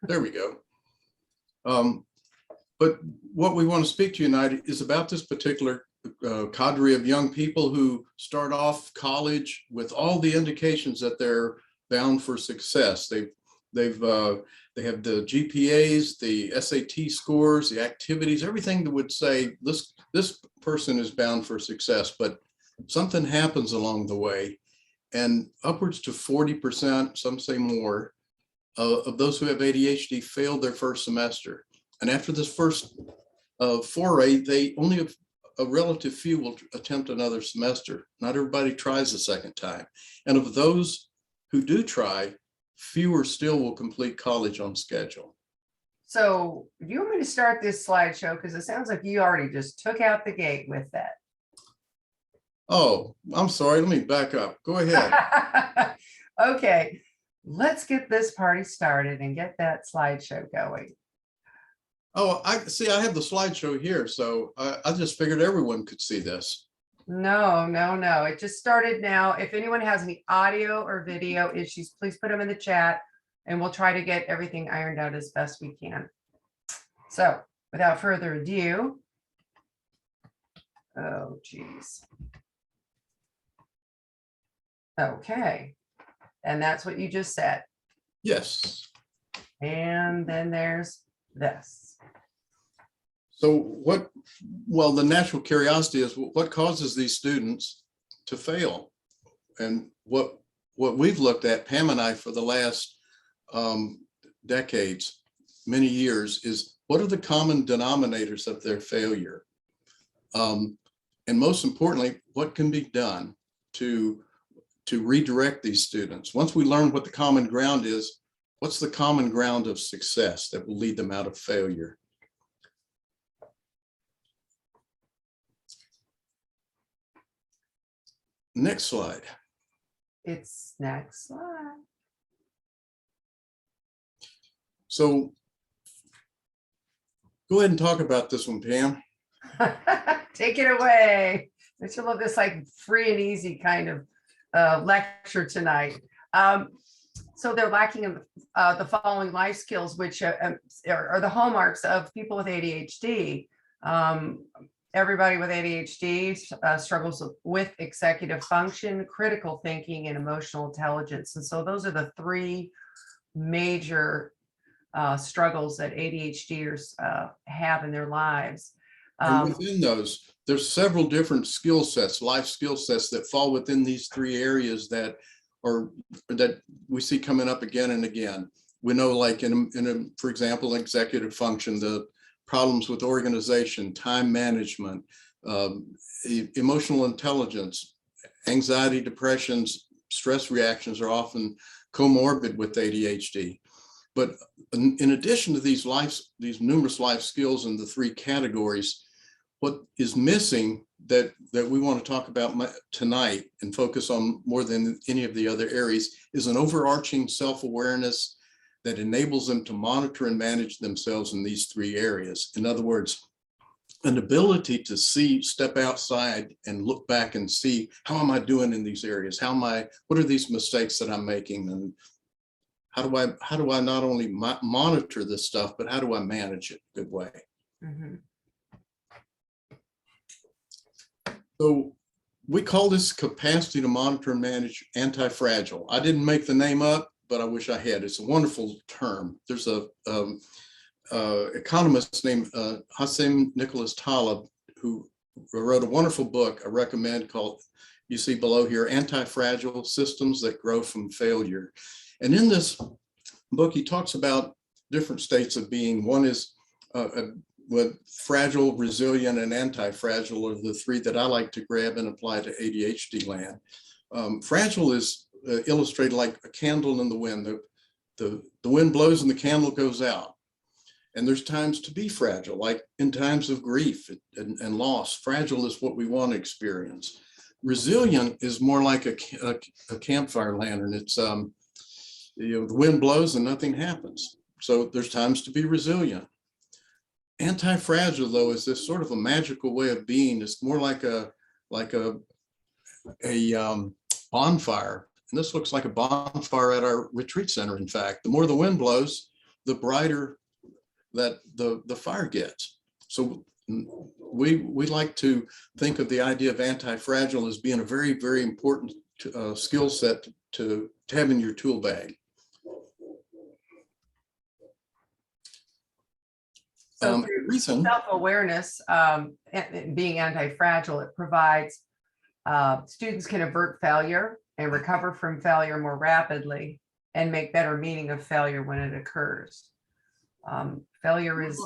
There we go. But what we want to speak to you tonight is about this particular cadre of young people who start off college with all the indications that they're bound for success. They have the GPAs, the SAT scores, the activities, everything that would say this person is bound for success. But something happens along the way, and upwards to 40%, some say more, of those who have ADHD failed their first semester. And after this first foray, they only have a relative few will attempt another semester. Not everybody tries a second time. And of those who do try, fewer still will complete college on schedule. So do you want me to start this slideshow? Because it sounds like you already just took out the gate with that. Oh, I'm sorry. Let me back up. Go ahead. Okay, let's get this party started and get that slideshow going. Oh, I see. I have the slideshow here, so I just figured everyone could see this. No. It just started now. If anyone has any audio or video issues, please put them in the chat and we'll try to get everything ironed out as best we can. So without further ado, oh, geez. Okay. And that's what you just said. Yes. And then there's this. So the natural curiosity is what causes these students to fail? And what we've looked at, Pam and I, for the last decades, many years, is what are the common denominators of their failure? And most importantly, what can be done to redirect these students? Once we learn what the common ground is, what's the common ground of success that will lead them out of failure? Next slide. It's next slide. So go ahead and talk about this one, Pam. Take it away. I should love this like free and easy kind of lecture tonight. So they're lacking in the following life skills, which are the hallmarks of people with ADHD. Everybody with ADHD struggles with executive function, critical thinking, and emotional intelligence. And so those are the three major struggles that ADHDers have in their lives. And within those, there's several different skill sets, life skill sets that fall within these three areas that we see coming up again and again. We know, like for example, executive function, the problems with organization, time management, emotional intelligence, anxiety, depressions, stress reactions are often comorbid with ADHD. But in addition to these numerous life skills in the three categories, what is missing that we want to talk about tonight and focus on more than any of the other areas is an overarching self-awareness that enables them to monitor and manage themselves in these three areas. In other words, an ability to step outside and look back and see, how am I doing in these areas? What are these mistakes that I'm making? And how do I not only monitor this stuff, but how do I manage it a good way? Mm-hmm. So we call this capacity to monitor and manage anti-fragile. I didn't make the name up, but I wish I had. It's a wonderful term. There's a economist named Hassan Nicholas Taleb, who wrote a wonderful book I recommend called, you see below here, Anti-Fragile Systems That Grow from Failure. And in this book, he talks about different states of being. One is fragile, resilient, and anti-fragile are the three that I like to grab and apply to ADHD land. Fragile is illustrated like a candle in the wind. The wind blows and the candle goes out. And there's times to be fragile, like in times of grief and loss. Fragile is what we want to experience. Resilient is more like a campfire lantern. It's the wind blows and nothing happens. So there's times to be resilient. Anti-fragile, though, is this sort of a magical way of being. It's more like a bonfire. And this looks like a bonfire at our retreat center. In fact, the more the wind blows, the brighter that the fire gets. So we like to think of the idea of anti-fragile as being a very, very important skill set to have in your tool bag. So through self-awareness, being anti-fragile, it provides students can avert failure and recover from failure more rapidly and make better meaning of failure when it occurs. Failure is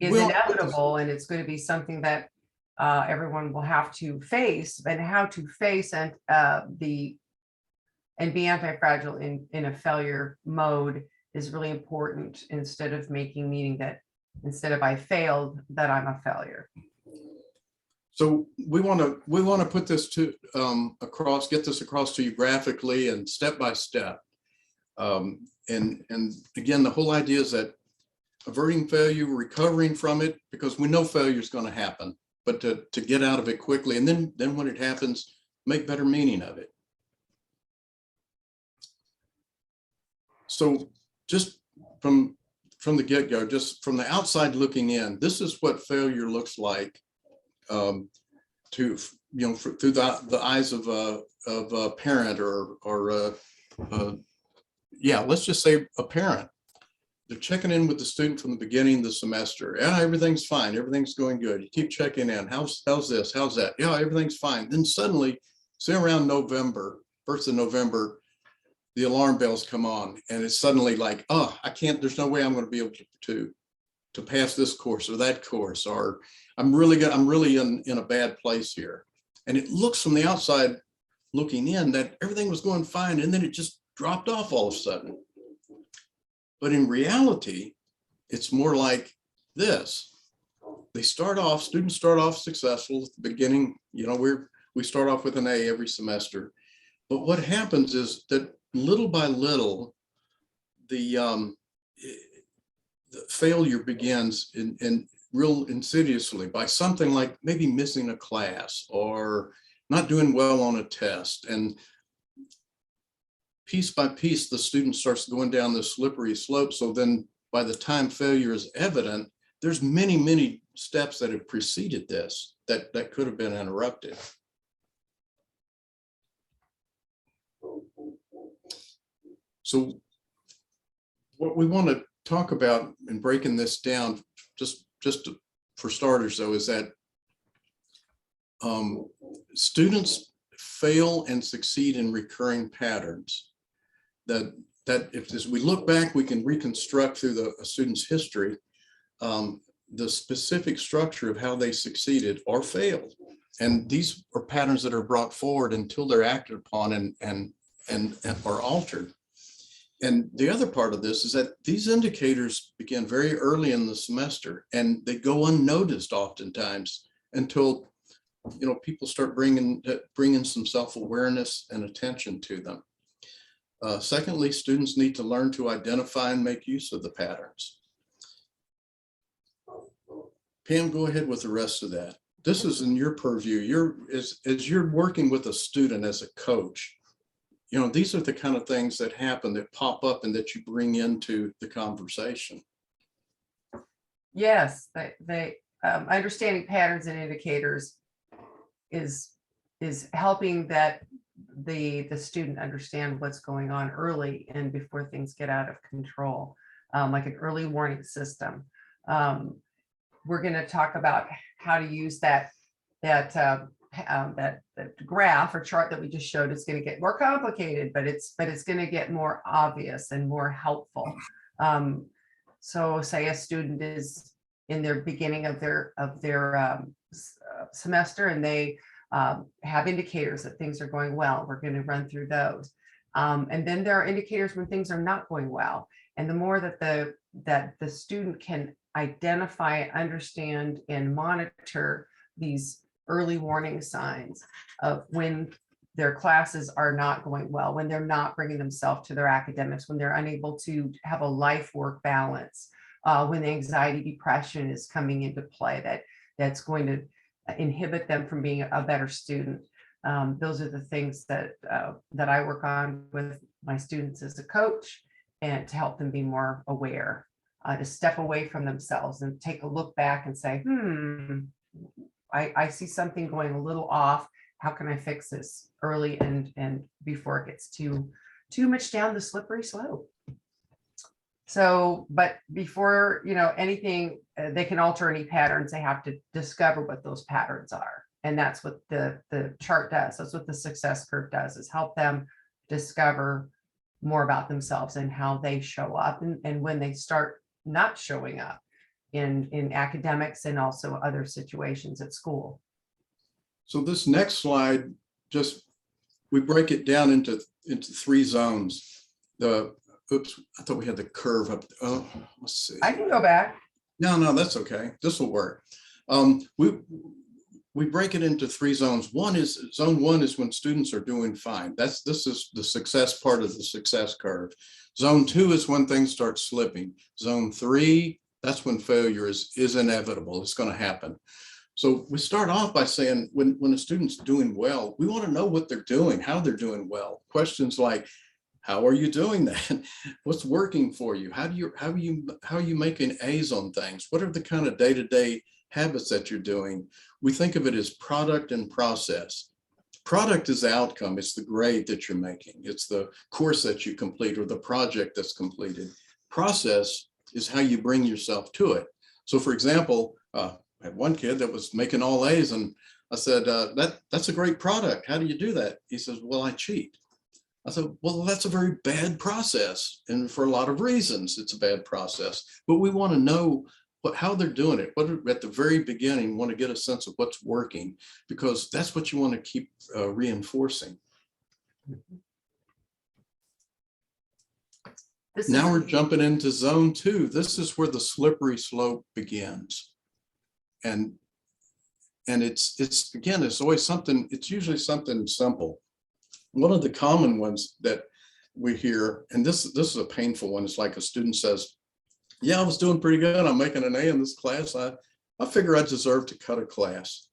inevitable, and it's going to be something that everyone will have to face. And how to face and be anti-fragile in a failure mode is really important, instead of making meaning that instead of I failed, that I'm a failure. So we want to put this to get this across to you graphically and step by step. And again, the whole idea is that averting failure, recovering from it, because we know failure is going to happen, but to get out of it quickly, and then when it happens, make better meaning of it. So just from the get-go, just from the outside looking in, this is what failure looks like through the eyes of a parent or yeah, let's just say a parent. They're checking in with the student from the beginning of the semester. Yeah, everything's fine. Everything's going good. You keep checking in. How's this? How's that? Yeah, everything's fine. Then suddenly, say around November, 1st of November, the alarm bells come on, and it's suddenly like, oh, I can't, there's no way I'm going to be able to pass this course or that course, or I'm really in a bad place here. And it looks from the outside looking in that everything was going fine, and then it just dropped off all of a sudden. But in reality, it's more like this. Students start off successful at the beginning. We start off with an A every semester. But what happens is that little by little, the failure begins in real insidiously by something like maybe missing a class or not doing well on a test. And piece by piece, the student starts going down this slippery slope. So then by the time failure is evident, there's many, many steps that have preceded this that could have been interrupted. So what we want to talk about in breaking this down, for starters though, is that students fail and succeed in recurring patterns. That if as we look back, we can reconstruct through a student's history the specific structure of how they succeeded or failed. And these are patterns that are brought forward until they're acted upon and are altered. And the other part of this is that these indicators begin very early in the semester, and they go unnoticed oftentimes until people start bringing some self-awareness and attention to them. Secondly, students need to learn to identify and make use of the patterns. Pam, go ahead with the rest of that. This is in your purview. As you're working with a student as a coach, these are the kind of things that happen, that pop up, and that you bring into the conversation. Yes, understanding patterns and indicators is helping that the student understand what's going on early and before things get out of control, like an early warning system. We're going to talk about how to use that graph or chart that we just showed. It's going to get more complicated, but it's going to get more obvious and more helpful. So say a student is in their beginning of their semester, and they have indicators that things are going well. We're going to run through those. And then there are indicators when things are not going well. And the more that the student can identify, understand, and monitor these early warning signs of when their classes are not going well, when they're not bringing themselves to their academics, when they're unable to have a life-work balance, when anxiety, depression is coming into play, that's going to inhibit them from being a better student. Those are the things that I work on with my students as a coach, and to help them be more aware to step away from themselves and take a look back and say, I see something going a little off. How can I fix this early and before it gets too much down the slippery slope? So, but before, anything, they can alter any patterns, they have to discover what those patterns are. And that's what the chart does. That's what the success curve does, is help them discover more about themselves and how they show up, and when they start not showing up in academics and also other situations at school. So this next slide, we break it down into 3 zones. Oops, I thought we had the curve up. Oh, let's see. I can go back. No, that's okay. This will work. We break it into 3 zones. Zone 1 is when students are doing fine. This is the success part of the success curve. Zone 2 is when things start slipping. Zone 3, that's when failure is inevitable. It's going to happen. So we start off by saying, when a student's doing well, we want to know what they're doing, how they're doing well. Questions like, how are you doing that? What's working for you? How are you making A's on things? What are the kind of day-to-day habits that you're doing? We think of it as product and process. Product is the outcome. It's the grade that you're making. It's the course that you complete or the project that's completed. Process is how you bring yourself to it. So for example, I had one kid that was making all A's, and I said, that's a great product. How do you do that? He says, well, I cheat. I said, well, that's a very bad process. And for a lot of reasons, it's a bad process. But we want to know how they're doing it. At the very beginning, want to get a sense of what's working, because that's what you want to keep reinforcing. Now we're jumping into zone 2. This is where the slippery slope begins. And it's again, it's always something, it's usually something simple. One of the common ones that we hear, and this is a painful one, it's like a student says, yeah, I was doing pretty good. I'm making an A in this class. I figure I deserve to cut a class.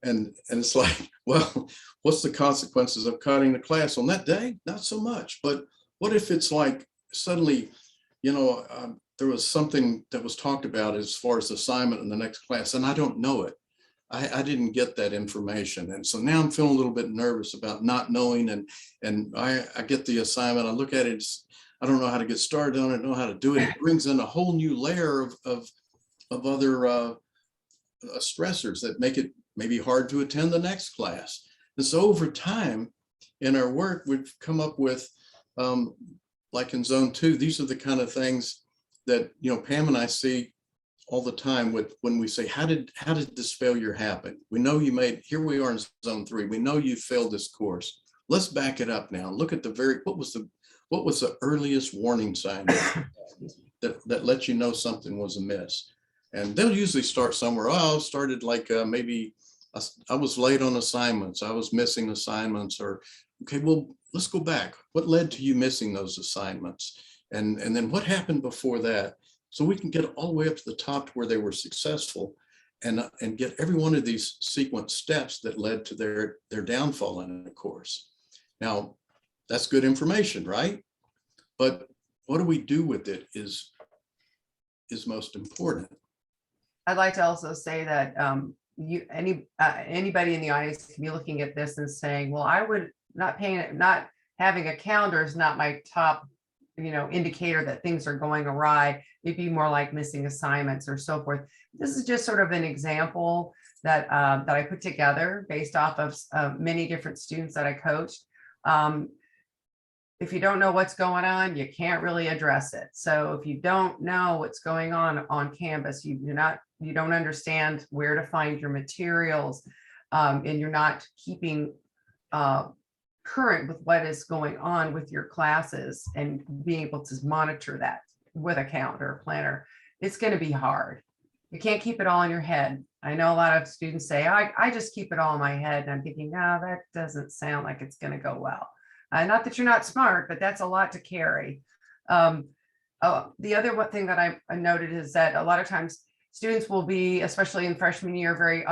And it's like, well, what's the consequences of cutting the class on that day? Not so much. But what if it's like suddenly, there was something that was talked about as far as assignment in the next class, and I don't know it. I didn't get that information. And so now I'm feeling a little bit nervous about not knowing, and I get the assignment, I look at it, I don't know how to get started on it, I don't know how to do it. It brings in a whole new layer of other stressors that make it maybe hard to attend the next class. And so over time in our work, we've come up with, like in zone 2, these are the kind of things that, Pam and I see all the time when we say, how did this failure happen? We know here we are in zone 3. We know you failed this course. Let's back it up now. Look at what was the earliest warning sign that let you know something was amiss? And they'll usually start somewhere. Oh, I started like maybe I was late on assignments. I was missing assignments, or, okay, well, let's go back. What led to you missing those assignments? And then what happened before that? So we can get all the way up to the top to where they were successful, and get every one of these sequence steps that led to their downfall in a course. Now, that's good information, right? But what do we do with it is most important. I'd like to also say that anybody in the audience can be looking at this and saying, well, I would not having a calendar is not my top indicator that things are going awry. It'd be more like missing assignments or so forth. This is just sort of an example that I put together based off of many different students that I coached. If you don't know what's going on, you can't really address it. So if you don't know what's going on Canvas, you don't understand where to find your materials, and you're not keeping current with what is going on with your classes and being able to monitor that with a calendar or planner, it's going to be hard. You can't keep it all in your head. I know a lot of students say, I just keep it all in my head. And I'm thinking, no, that doesn't sound like it's going to go well. Not that you're not smart, but that's a lot to carry. The other one thing that I noted is that a lot of times students will be, especially in freshman year, very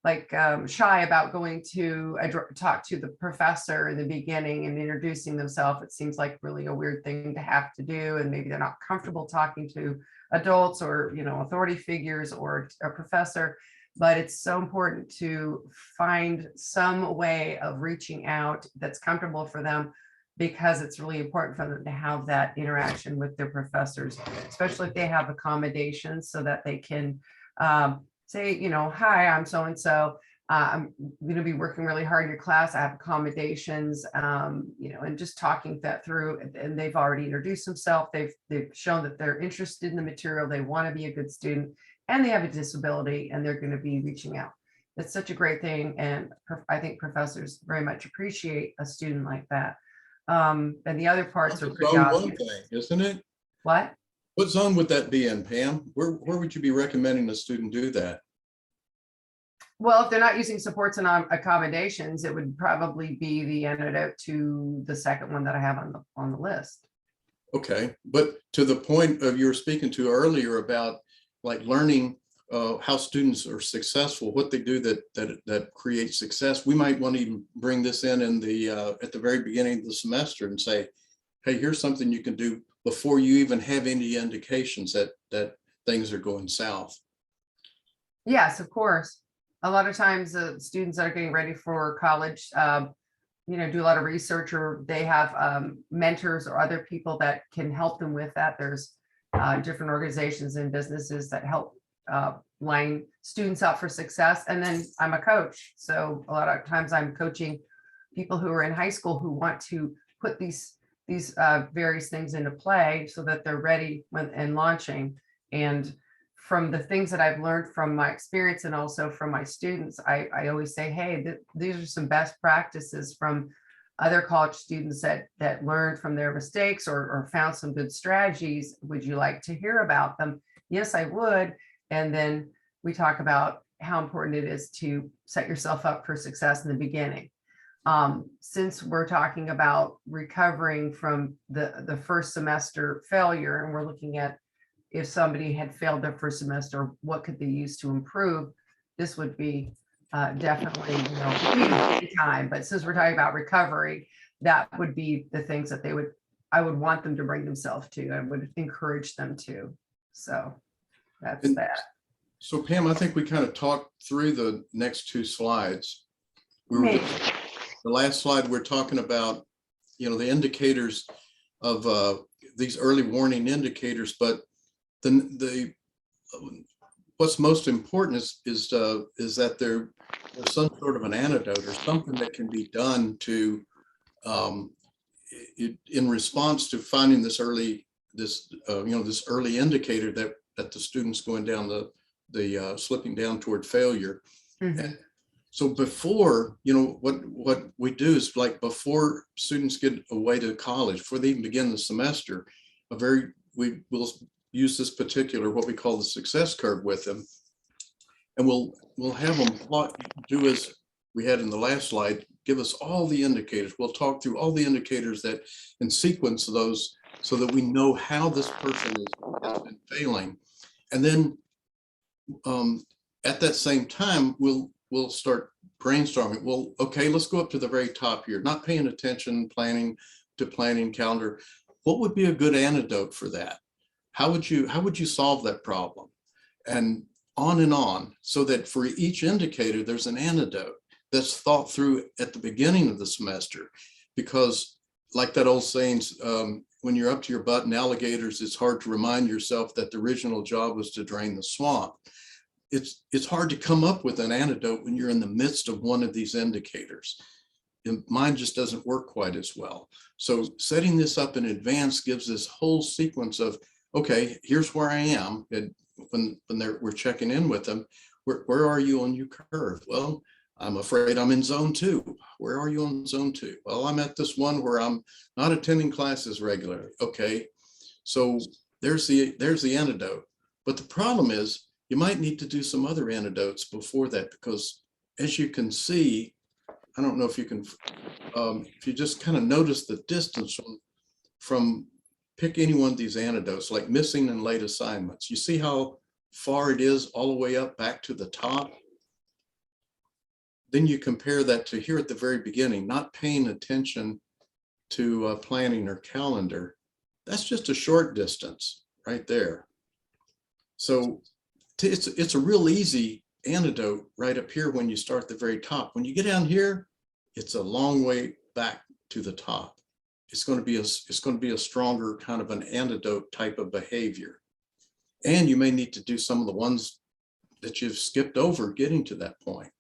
shy about going to talk to the professor in the beginning and introducing themselves. It seems like really a weird thing to have to do, and maybe they're not comfortable talking to adults or, you know, authority figures or a professor. But it's so important to find some way of reaching out that's comfortable for them, because it's really important for them to have that interaction with their professors, especially if they have accommodations, so that they can say, you know, hi, I'm so-and-so. I'm going to be working really hard in your class. I have accommodations, you know, and just talking that through. And they've already introduced themselves. They've shown that they're interested in the material. They want to be a good student, and they have a disability, and they're going to be reaching out. It's such a great thing. And I think professors very much appreciate a student like that. And the other parts That's are its pretty own obvious. one thing, isn't it? What? What zone would that be in, Pam? Where would you be recommending the student do that? Well, if they're not using supports and accommodations, it would probably be the antidote to the second one that I have on the list. Okay, but to the point of you were speaking to earlier about like learning how students are successful, what they do that creates success, we might want to even bring this in the at the very beginning of the semester and say, hey, here's something you can do before you even have any indications that things are going south. Yes, of course. A lot of times students that are getting ready for college, you know, do a lot of research, or they have mentors or other people that can help them with that. There's different organizations and businesses that help line students up for success. And then I'm a coach. So a lot of times I'm coaching people who are in high school who want to put these various things into play so that they're ready when launching. And from the things that I've learned from my experience and also from my students, I always say, hey, these are some best practices from other college students that learned from their mistakes or found some good strategies. Would you like to hear about them? Yes, I would. And then we talk about how important it is to set yourself up for success in the beginning. Since we're talking about recovering from the first semester failure, and we're looking at if somebody had failed their first semester, what could they use to improve? This would be definitely, you know, time. But since we're talking about recovery, that would be the things that I would want them to bring themselves to. I would encourage them to. So that's that. So Pam, I think we kind of talked through the next two slides. The last slide, we're talking about, you know, the indicators of these early warning indicators, but what's most important is that there's some sort of an antidote or something that can be done to in response to finding this early indicator that the student's going down the slipping down toward failure. Mm-hmm. And so before, you know, what we do is, like, before students get away to college, before they even begin the semester, we will use this particular, what we call the success curve with them. And we'll have them do as we had in the last slide, give us all the indicators. We'll talk through all the indicators that and sequence those so that we know how this person has been failing. And then at that same time, we'll start brainstorming. Well, okay, let's go up to the very top here, not paying attention, planning calendar. What would be a good antidote for that? How would you solve that problem? And on, so that for each indicator, there's an antidote that's thought through at the beginning of the semester. Because, like that old saying, when you're up to your butt in alligators, it's hard to remind yourself that the original job was to drain the swamp. It's hard to come up with an antidote when you're in the midst of one of these indicators. And mine just doesn't work quite as well. So setting this up in advance gives this whole sequence of, okay, here's where I am. And when we're checking in with them, where are you on your curve? Well, I'm afraid I'm in zone 2. Where are you on zone 2? Well, I'm at this one where I'm not attending classes regularly. Okay, so there's the antidote. But the problem is, you might need to do some other antidotes before that, because as you can see, I don't know if you can, if you just kind of notice the distance from pick any one of these antidotes, like missing and late assignments. You see how far it is all the way up back to the top? then you compare that to here at the very beginning, not paying attention to planning or calendar. That's just a short distance right there. So it's a real easy antidote right up here when you start at the very top. When you get down here, it's a long way back to the top. It's going to be a stronger kind of an antidote type of behavior. And you may need to do some of the ones that you've skipped over getting to that point.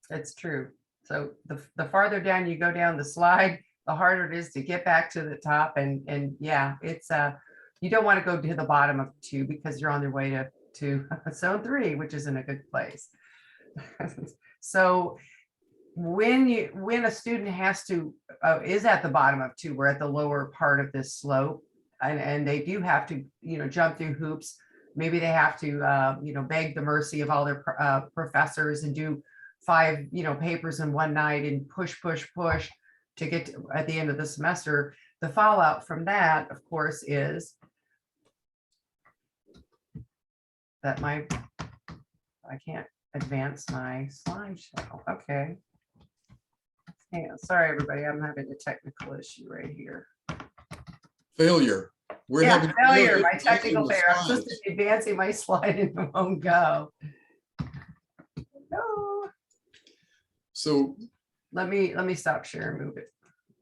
That's true. So the farther down you go down the slide, the harder it is to get back to the top. And yeah, it's you don't want to go to the bottom of 2 because you're on your way to zone 3, which isn't a good place. So when a student has to is at the bottom of 2, we're at the lower part of this slope, and they do have to, jump through hoops. Maybe they have to, beg the mercy of all their professors and do 5, papers in one night and push to get to, at the end of the semester. The fallout from that, of course, is that I can't advance my slideshow. Okay. Yeah, sorry, everybody. I'm having a technical issue right here. Failure. We're having failure. My technical failure. I'm supposed to be advancing my slide and it won't go. No. So let me stop share and move it.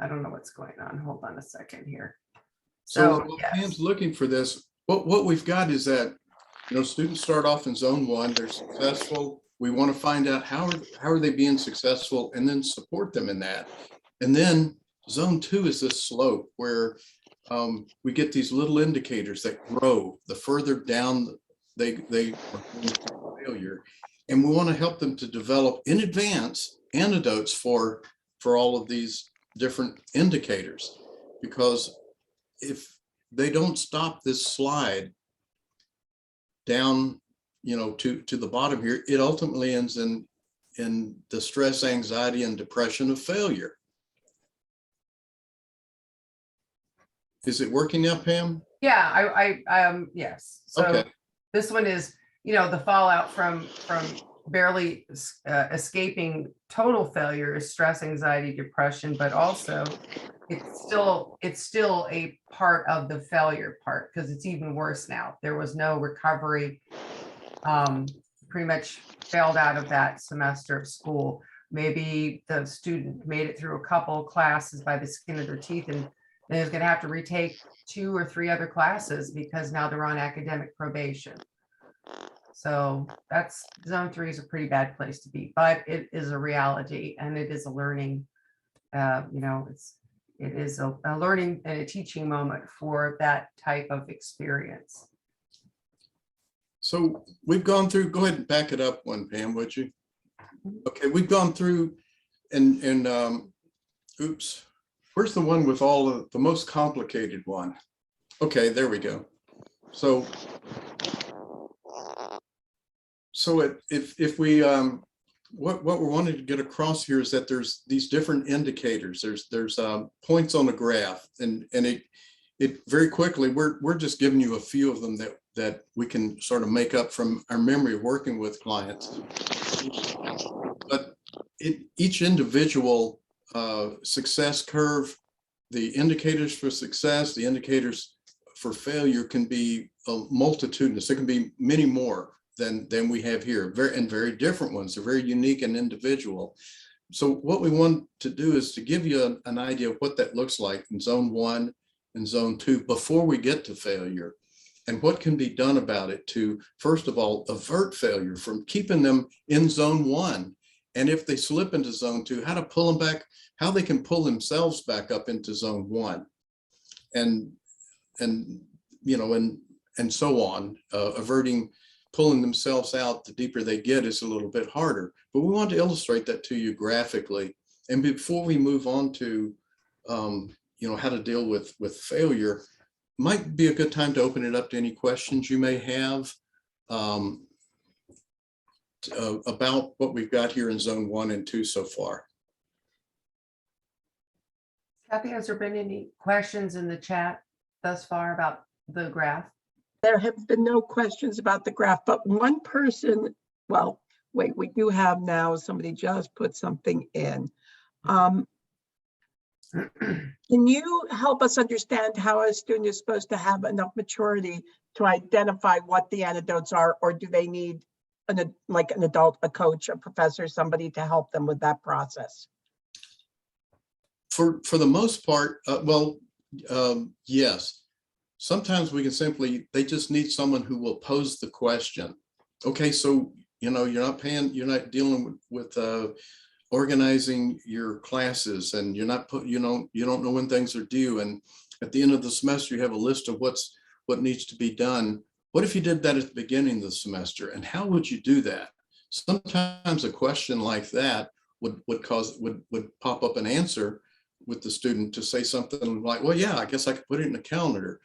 I don't know what's going on. Hold on a second here. So So yes. Pam's looking for this. What we've got is that, students start off in zone 1, they're successful. We want to find out how are they being successful and then support them in that. And then zone 2 is this slope where we get these little indicators that grow the further down they are failure. And we want to help them to develop in advance antidotes for all of these different indicators, because if they don't stop this slide down, to the bottom here, it ultimately ends in the stress, anxiety, and depression of failure. Is it working now, Pam? Yeah, yes. So okay. This one is, the fallout from barely escaping total failure is stress, anxiety, depression, but also it's still a part of the failure part, because it's even worse now. There was no recovery. Pretty much failed out of that semester of school. Maybe the student made it through a couple of classes by the skin of their teeth, and then is going to have to retake 2 or 3 other classes because now they're on academic probation. So that's zone 3 is a pretty bad place to be, but it is a reality, and it is a learning, it is a learning and a teaching moment for that type of experience. So we've gone through, go ahead and back it up one, Pam, would you? Okay, we've gone through and oops, where's the one with all of the most complicated one? Okay, there we go. So if we what we're wanting to get across here is that there's these different indicators. There's points on the graph, and it very quickly we're just giving you a few of them that we can sort of make up from our memory of working with clients. But each individual success curve, the indicators for success, the indicators for failure can be multitudinous. There can be many more than we have here, very different ones. They're very unique and individual. So what we want to do is to give you an idea of what that looks like in zone 1 and zone 2 before we get to failure, and what can be done about it to, first of all, avert failure from keeping them in zone 1. And if they slip into zone 2, how to pull them back, how they can pull themselves back up into zone 1. And so on, averting pulling themselves out. The deeper they get is a little bit harder, but we want to illustrate that to you graphically. And before we move on to how to deal with failure, might be a good time to open it up to any questions you may have about what we've got here in zone 1 and 2 so far. Kathy, has there been any questions in the chat thus far about the graph? There have been no questions about the graph, but one person, well, Wait, we do have now, somebody just put something in. Can you help us understand how a student is supposed to have enough maturity to identify what the antidotes are, or do they need like an adult, a coach, a professor, somebody to help them with that process? For the most part, yes. Sometimes we can they just need someone who will pose the question. Okay, so, you're not dealing with organizing your classes, and you don't know when things are due. And at the end of the semester, you have a list of what needs to be done. What if you did that at the beginning of the semester? And how would you do that? Sometimes a question like that would pop up an answer with the student to say something like, well, yeah, I guess I could put it in a calendar.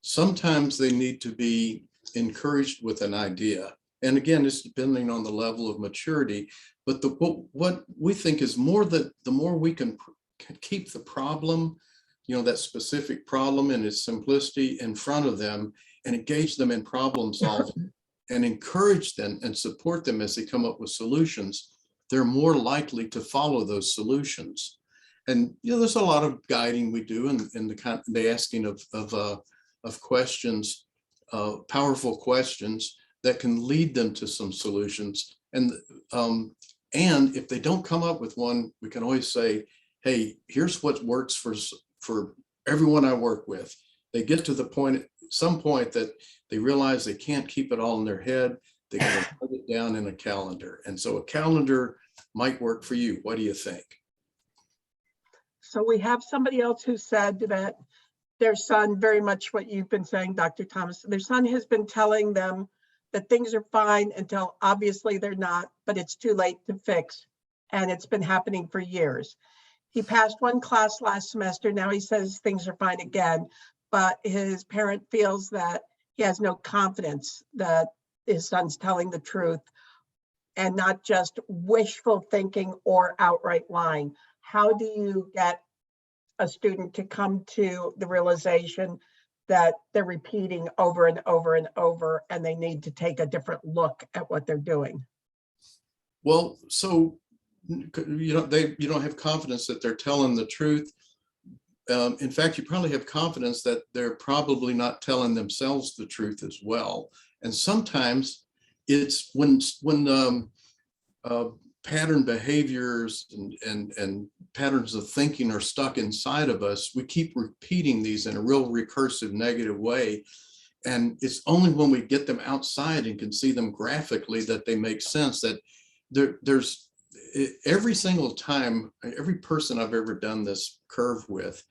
Sometimes they need to be encouraged with an idea. And again, it's depending on the level of maturity. But what we think is the more we can keep the problem, that specific problem and its simplicity in front of them, and engage them in problem solving and encourage them and support them as they come up with solutions, they're more likely to follow those solutions. And there's a lot of guiding we do in the asking of questions, powerful questions that can lead them to some solutions. And if they don't come up with one, we can always say, hey, here's what works for everyone I work with. They get to some point that they realize they can't keep it all in their head. They got to put it down in a calendar. And so a calendar might work for you. What do you think? So we have somebody else who said that their son, very much what you've been saying, Dr. Thomas, their son has been telling them that things are fine until obviously they're not, but it's too late to fix. And it's been happening for years. He passed one class last semester. Now he says things are fine again, but his parent feels that he has no confidence that his son's telling the truth and not just wishful thinking or outright lying. How do you get a student to come to the realization that they're repeating over and over and over, and they need to take a different look at what they're doing? Well, so you don't have confidence that they're telling the truth. In fact, you probably have confidence that they're probably not telling themselves the truth as well. And sometimes it's when pattern behaviors and patterns of thinking are stuck inside of us, we keep repeating these in a real recursive negative way. And it's only when we get them outside and can see them graphically that they make sense. That there's every single time, every person I've ever done this curve with,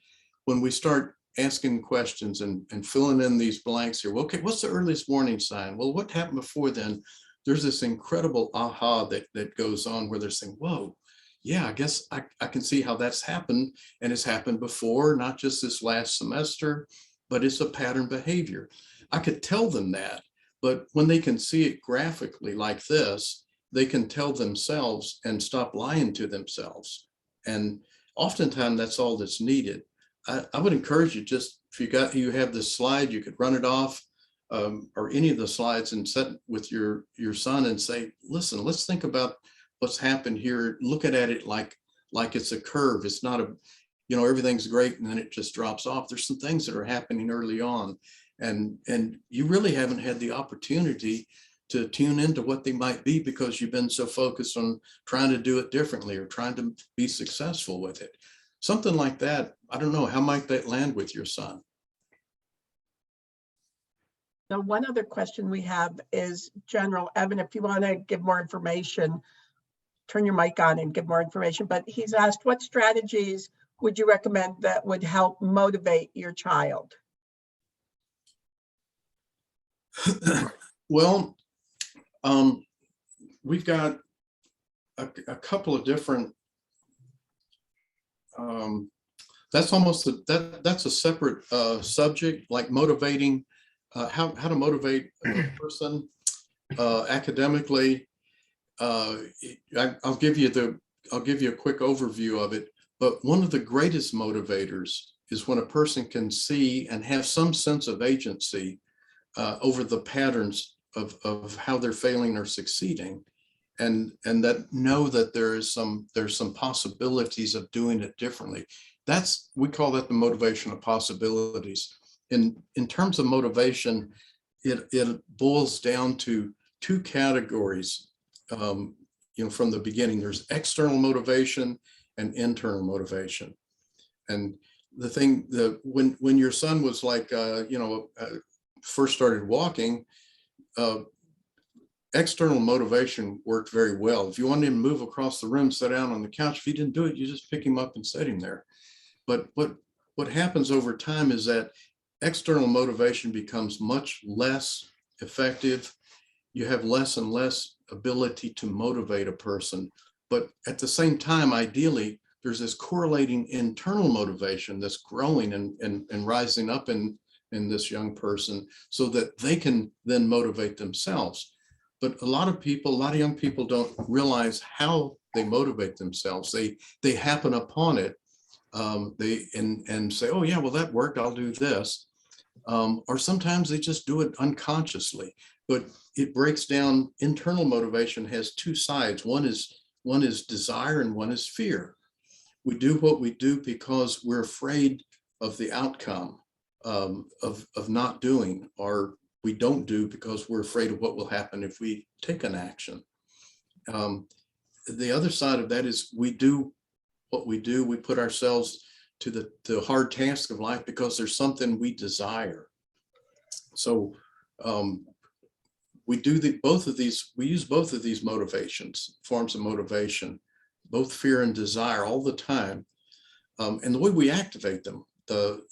when we start asking questions and filling in these blanks here, well, okay, what's the earliest warning sign? Well, what happened before then? There's this incredible aha that goes on where they're saying, whoa, yeah, I guess I can see how that's happened, and it's happened before, not just this last semester, but it's a pattern behavior. I could tell them that, but when they can see it graphically like this, they can tell themselves and stop lying to themselves. And oftentimes that's all that's needed. I would encourage you, just if you have this slide, you could run it off, or any of the slides, and set with your son and say, listen, let's think about what's happened here. Look at it like it's a curve. It's not everything's great and then it just drops off. There's some things that are happening early on, and you really haven't had the opportunity to tune into what they might be because you've been so focused on trying to do it differently or trying to be successful with it. Something like that. I don't know, how might that land with your son? Now, one other question we have is general. Evan, if you want to give more information, turn your mic on and give more information. But he's asked, what strategies would you recommend that would help motivate your child? Well, we've got a couple of different, that's a separate subject, like motivating, how to motivate a person academically. I'll give you a quick overview of it. But one of the greatest motivators is when a person can see and have some sense of agency over the patterns of how they're failing or succeeding. and that know that there's some possibilities of doing it differently. We call that the motivation of possibilities. In terms of motivation, it boils down to two categories. From the beginning, there's external motivation and internal motivation. And the thing that when your son was like, first started walking, external motivation worked very well. If you wanted him to move across the room, sit down on the couch, if he didn't do it, you just pick him up and set him there. But what happens over time is that external motivation becomes much less effective. You have less and less ability to motivate a person. But at the same time, ideally, there's this correlating internal motivation that's growing and rising up in this young person so that they can then motivate themselves. But a lot of young people don't realize how they motivate themselves. They happen upon it. And say, oh yeah, well that worked, I'll do this. Or sometimes they just do it unconsciously. But it breaks down. Internal motivation has two sides. One is desire and one is fear. We do what we do because we're afraid of the outcome of not doing, or we don't do because we're afraid of what will happen if we take an action. The other side of that is we do what we do. We put ourselves to the hard task of life because there's something we desire. So we use both of these motivations, forms of motivation, both fear and desire, all the time. And the way we activate them, the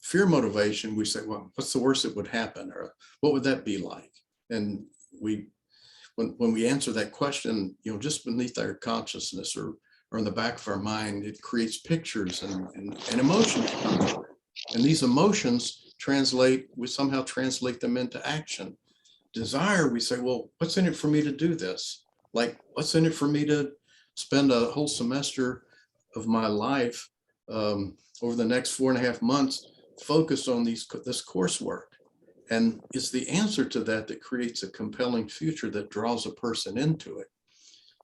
fear motivation, we say, well, what's the worst that would happen? Or what would that be like? And when we answer that question, just beneath our consciousness or in the back of our mind, it creates pictures and emotions. And these emotions we somehow translate them into action. Desire, we say, well, what's in it for me to do this? Like, what's in it for me to spend a whole semester of my life over the next 4.5 months focused on this coursework? And it's the answer to that creates a compelling future that draws a person into it.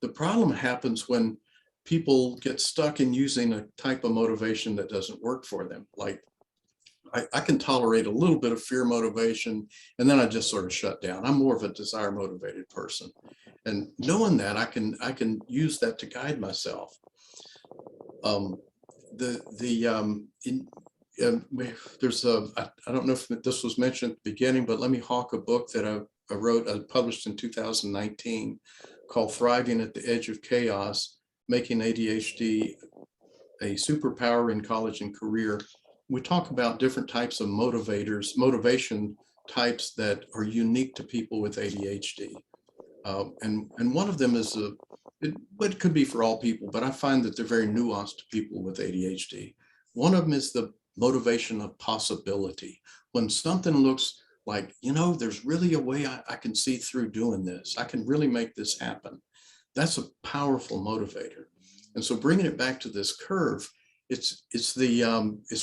The problem happens when people get stuck in using a type of motivation that doesn't work for them. Like, I can tolerate a little bit of fear motivation, and then I just sort of shut down. I'm more of a desire motivated person. And knowing that, I can use that to guide myself. There's I don't know if this was mentioned at the beginning, but let me hawk a book that I published in 2019 called Thriving at the Edge of Chaos, Making ADHD a Superpower in College and Career. We talk about different types of motivation types that are unique to people with ADHD. And one of them is it could be for all people, but I find that they're very nuanced to people with ADHD. One of them is the motivation of possibility. When something looks like, there's really a way I can see through doing this. I can really make this happen. That's a powerful motivator. And so bringing it back to this curve, it's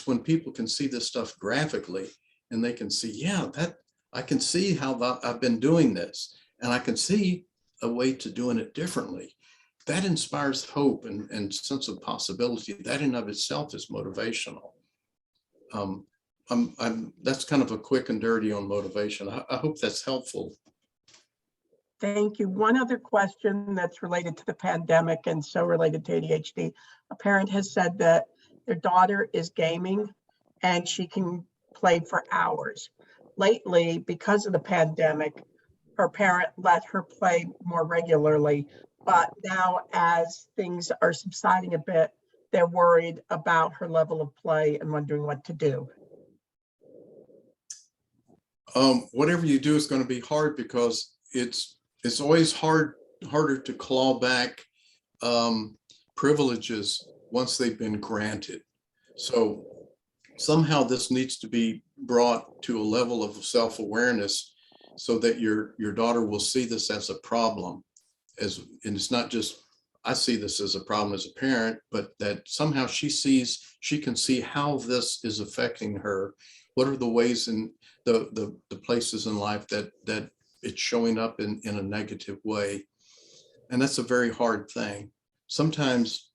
when people can see this stuff graphically and they can see, that I can see how I've been doing this, and I can see a way to doing it differently. That inspires hope and sense of possibility. That in of itself is motivational. That's kind of a quick and dirty on motivation. I hope that's helpful. Thank you. One other question that's related to the pandemic and so related to ADHD. A parent has said that their daughter is gaming and she can play for hours. Lately, because of the pandemic, her parent let her play more regularly. But now, as things are subsiding a bit, they're worried about her level of play and wondering what to do. Whatever you do is going to be hard, because it's always harder to claw back privileges once they've been granted. So somehow this needs to be brought to a level of self-awareness so that your daughter will see this as a problem, and it's not just I see this as a problem as a parent, but that somehow she can see how this is affecting her. What are the ways in the places in life that it's showing up in a negative way? And that's a very hard thing. Sometimes,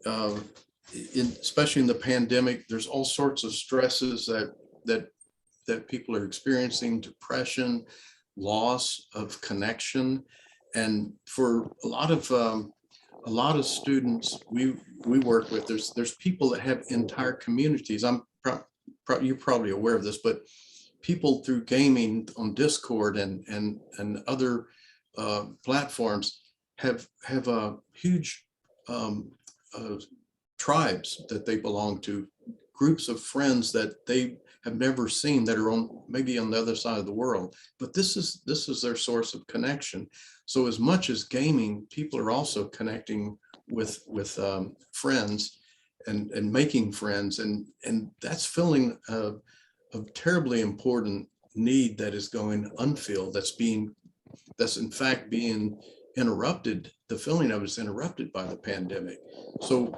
especially in the pandemic, there's all sorts of stresses that people are experiencing: depression, loss of connection. And for a lot of students we work with, there's people that have entire communities. You're probably aware of this, but people through gaming on Discord and other platforms have a huge tribes that they belong to, groups of friends that they have never seen, that are maybe on the other side of the world, but this is their source of connection. So as much as gaming, people are also connecting with friends and making friends, and that's filling a terribly important need that is going unfilled, that's in fact being interrupted. The filling of it is interrupted by the pandemic. So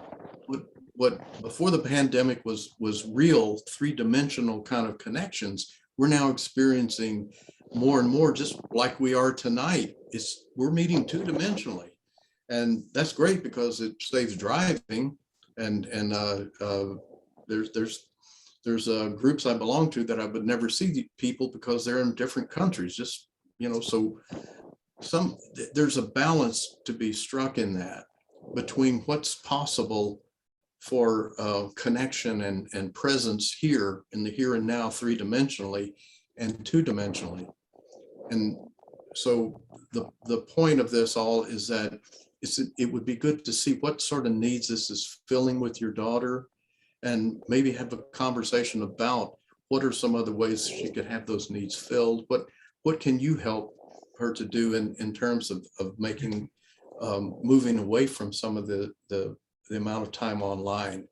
what before the pandemic was real three-dimensional kind of connections, we're now experiencing more and more, just like we are tonight. We're meeting two-dimensionally, and that's great because it saves driving. And there's groups I belong to that I would never see people because they're in different countries. Just so there's a balance to be struck in that, between what's possible for connection and presence here in the here and now, three-dimensionally and two-dimensionally. And so the point of this all is that it would be good to see what sort of needs this is filling with your daughter, and maybe have a conversation about what are some other ways she could have those needs filled. What can you help her to do in terms of making moving away from some of the amount of time online.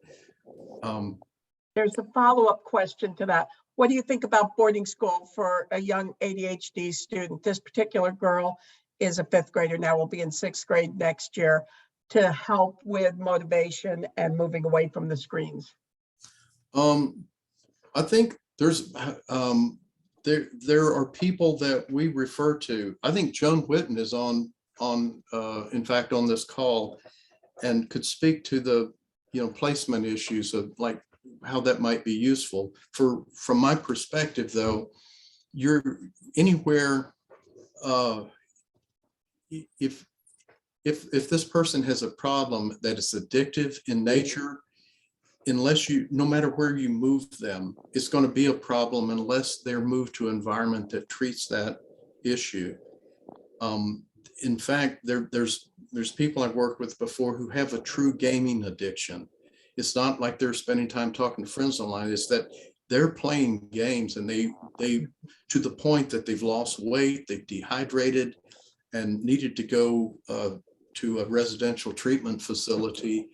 There's a follow-up question to that. What do you think about boarding school for a young ADHD student? This particular girl is a 5th grader now, will be in 6th grade next year, to help with motivation and moving away from the screens. I think there's there are people that we refer to. I think Joan Whitten is on in fact on this call, and could speak to the placement issues of like how that might be useful. From my perspective though, you're anywhere, if this person has a problem that is addictive in nature, no matter where you move them, it's going to be a problem unless they're moved to an environment that treats that issue. In fact, there's people I've worked with before who have a true gaming addiction. It's not like they're spending time talking to friends online. It's that they're playing games, and they to the point that they've lost weight, they've dehydrated, and needed to go to a residential treatment facility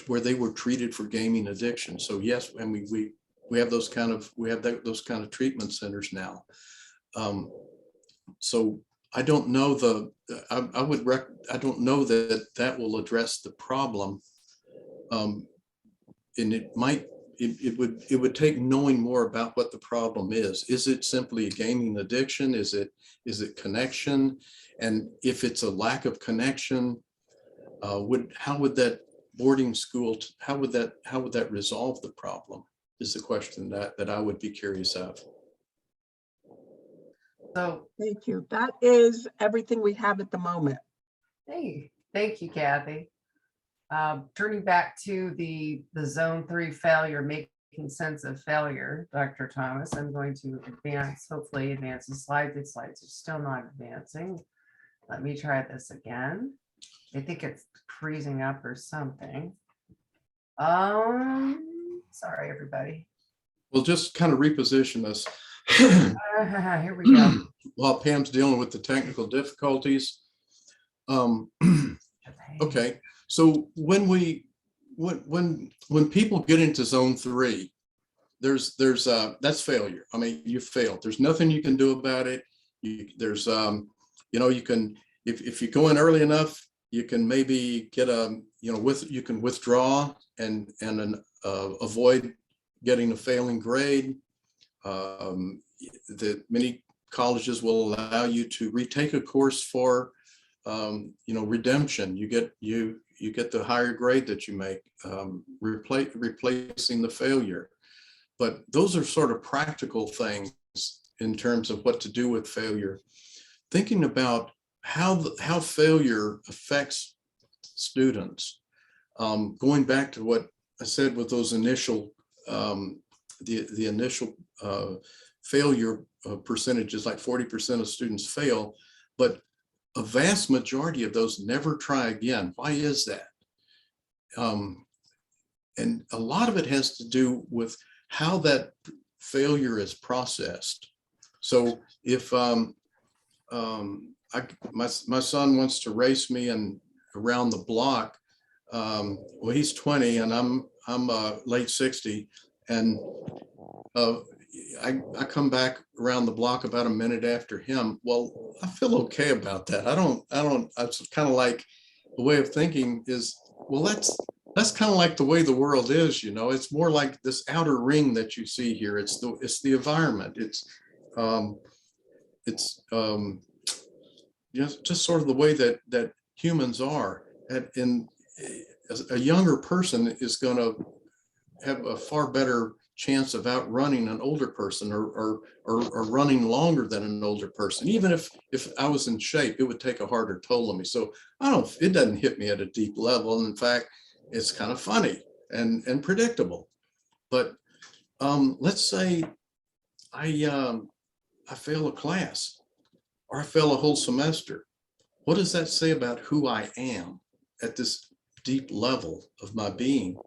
where they were treated for gaming addiction. So yes, and we have those kind of treatment centers now. So I don't know I don't know that will address the problem. And it would take knowing more about what the problem is. Is it simply a gaming addiction? Is it connection? And if it's a lack of connection, how would that boarding school, how would that resolve the problem, is the question that I would be curious of. So Thank you. That is everything we have at the moment. hey, thank you, Kathy. Turning back to the zone 3 failure, making sense of failure, Dr. Thomas, I'm going to hopefully advance the slides. The slides are still not advancing. Let me try this again. I think it's freezing up or something. Sorry, everybody. We'll just kind of reposition us. Here we go. While Pam's dealing with the technical difficulties. Okay, so when people get into zone 3, there's that's failure. I mean, you failed. There's nothing you can do about it. You can, if you go in early enough, you can maybe get you can withdraw and avoid getting a failing grade. That many colleges will allow you to retake a course for redemption. You get the higher grade that you make, replacing the failure. But those are sort of practical things in terms of what to do with failure. Thinking about how failure affects students. Going back to what I said with those initial, the initial failure percentages, like 40% of students fail, but a vast majority of those never try again. Why is that? And a lot of it has to do with how that failure is processed. So if my son wants to race me and around the block, well, he's 20 and I'm late 60, and I come back around the block about a minute after him. Well, I feel okay about that. I don't, it's kind of like the way of thinking is, well, that's kind of like the way the world is, it's more like this outer ring that you see here. It's the environment. It's just sort of the way that humans are. And a younger person is going to have a far better chance of outrunning an older person or running longer than an older person. Even if I was in shape, it would take a harder toll on me. So it doesn't hit me at a deep level. And in fact, it's kind of funny and predictable. But let's say I fail a class or I fail a whole semester. What does that say about who I am at this deep level of my being?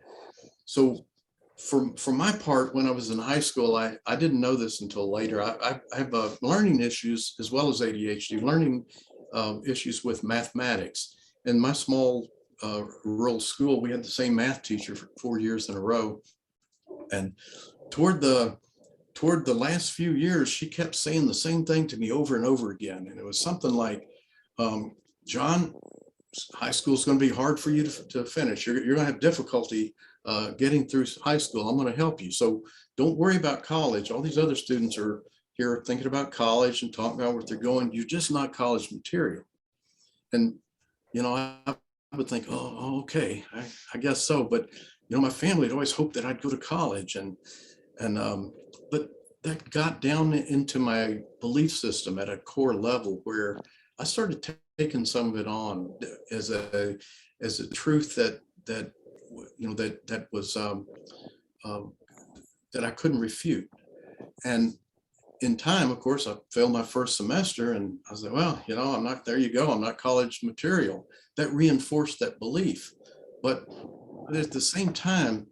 So for my part, when I was in high school, I didn't know this until later. I have learning issues as well as ADHD, learning issues with mathematics. In my small rural school, we had the same math teacher for 4 years in a row. And toward the last few years, she kept saying the same thing to me over and over again. And it was something like, John, high school is going to be hard for you to finish. You're going to have difficulty getting through high school. I'm going to help you. So don't worry about college. All these other students are here thinking about college and talking about what they're going. You're just not college material. And, I would think, oh, okay, I guess so. But, my family had always hoped that I'd go to college. But that got down into my belief system at a core level where I started taking some of it on as a truth that was that I couldn't refute. And in time, of course, I failed my first semester, and I was like, well, I'm not, there you go, I'm not college material. That reinforced that belief. But at the same time,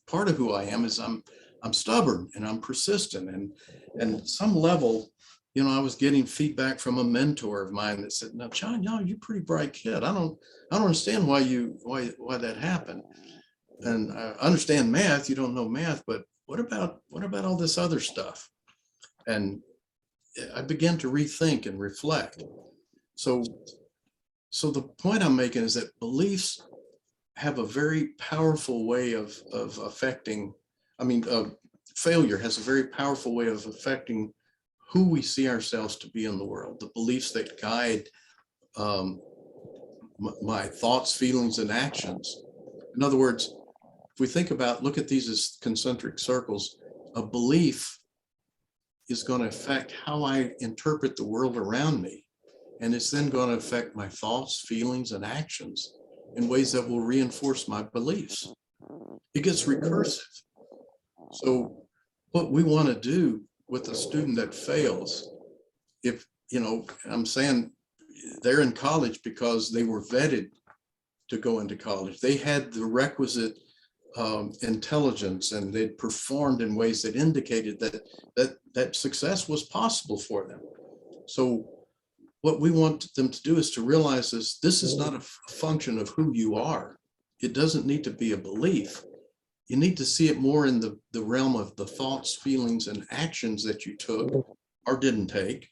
part of who I am is I'm stubborn and I'm persistent, and some level, I was getting feedback from a mentor of mine that said, "Now, John, you're a pretty bright kid. I don't understand why that happened. And I understand math. You don't know math, but what about all this other stuff?" And I began to rethink and reflect. So the point I'm making is that beliefs have a very powerful way of affecting. Failure has a very powerful way of affecting who we see ourselves to be in the world, the beliefs that guide my thoughts, feelings, and actions. In other words, if we look at these as concentric circles, a belief is going to affect how I interpret the world around me. And it's then going to affect my thoughts, feelings, and actions in ways that will reinforce my beliefs. It gets recursive. So what we want to do with a student that fails, if, I'm saying they're in college because they were vetted to go into college. They had the requisite intelligence, and they'd performed in ways that indicated that success was possible for them. So what we want them to do is to realize this is not a function of who you are. It doesn't need to be a belief. You need to see it more in the realm of the thoughts, feelings, and actions that you took or didn't take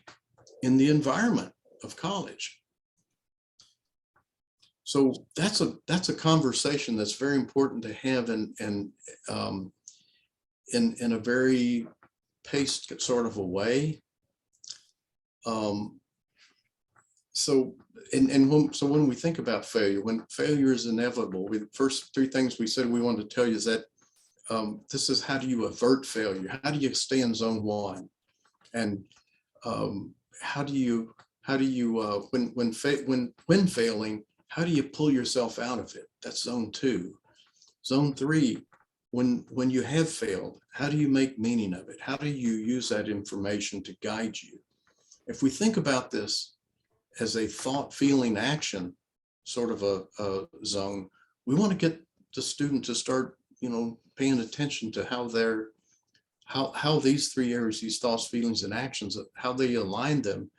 in the environment of college. So that's a conversation that's very important to have in a very paced sort of a way. So, so when we think about failure, when failure is inevitable, the first three things we said we wanted to tell you is that this is how do you avert failure? How do you stay in zone one? And how do you when failing, how do you pull yourself out of it? That's zone two. Zone three, when you have failed, how do you make meaning of it? How do you use that information to guide you? If we think about this as a thought, feeling, action sort of a zone, we want to get the student to start, paying attention to how these three areas, these thoughts, feelings, and actions, how they align them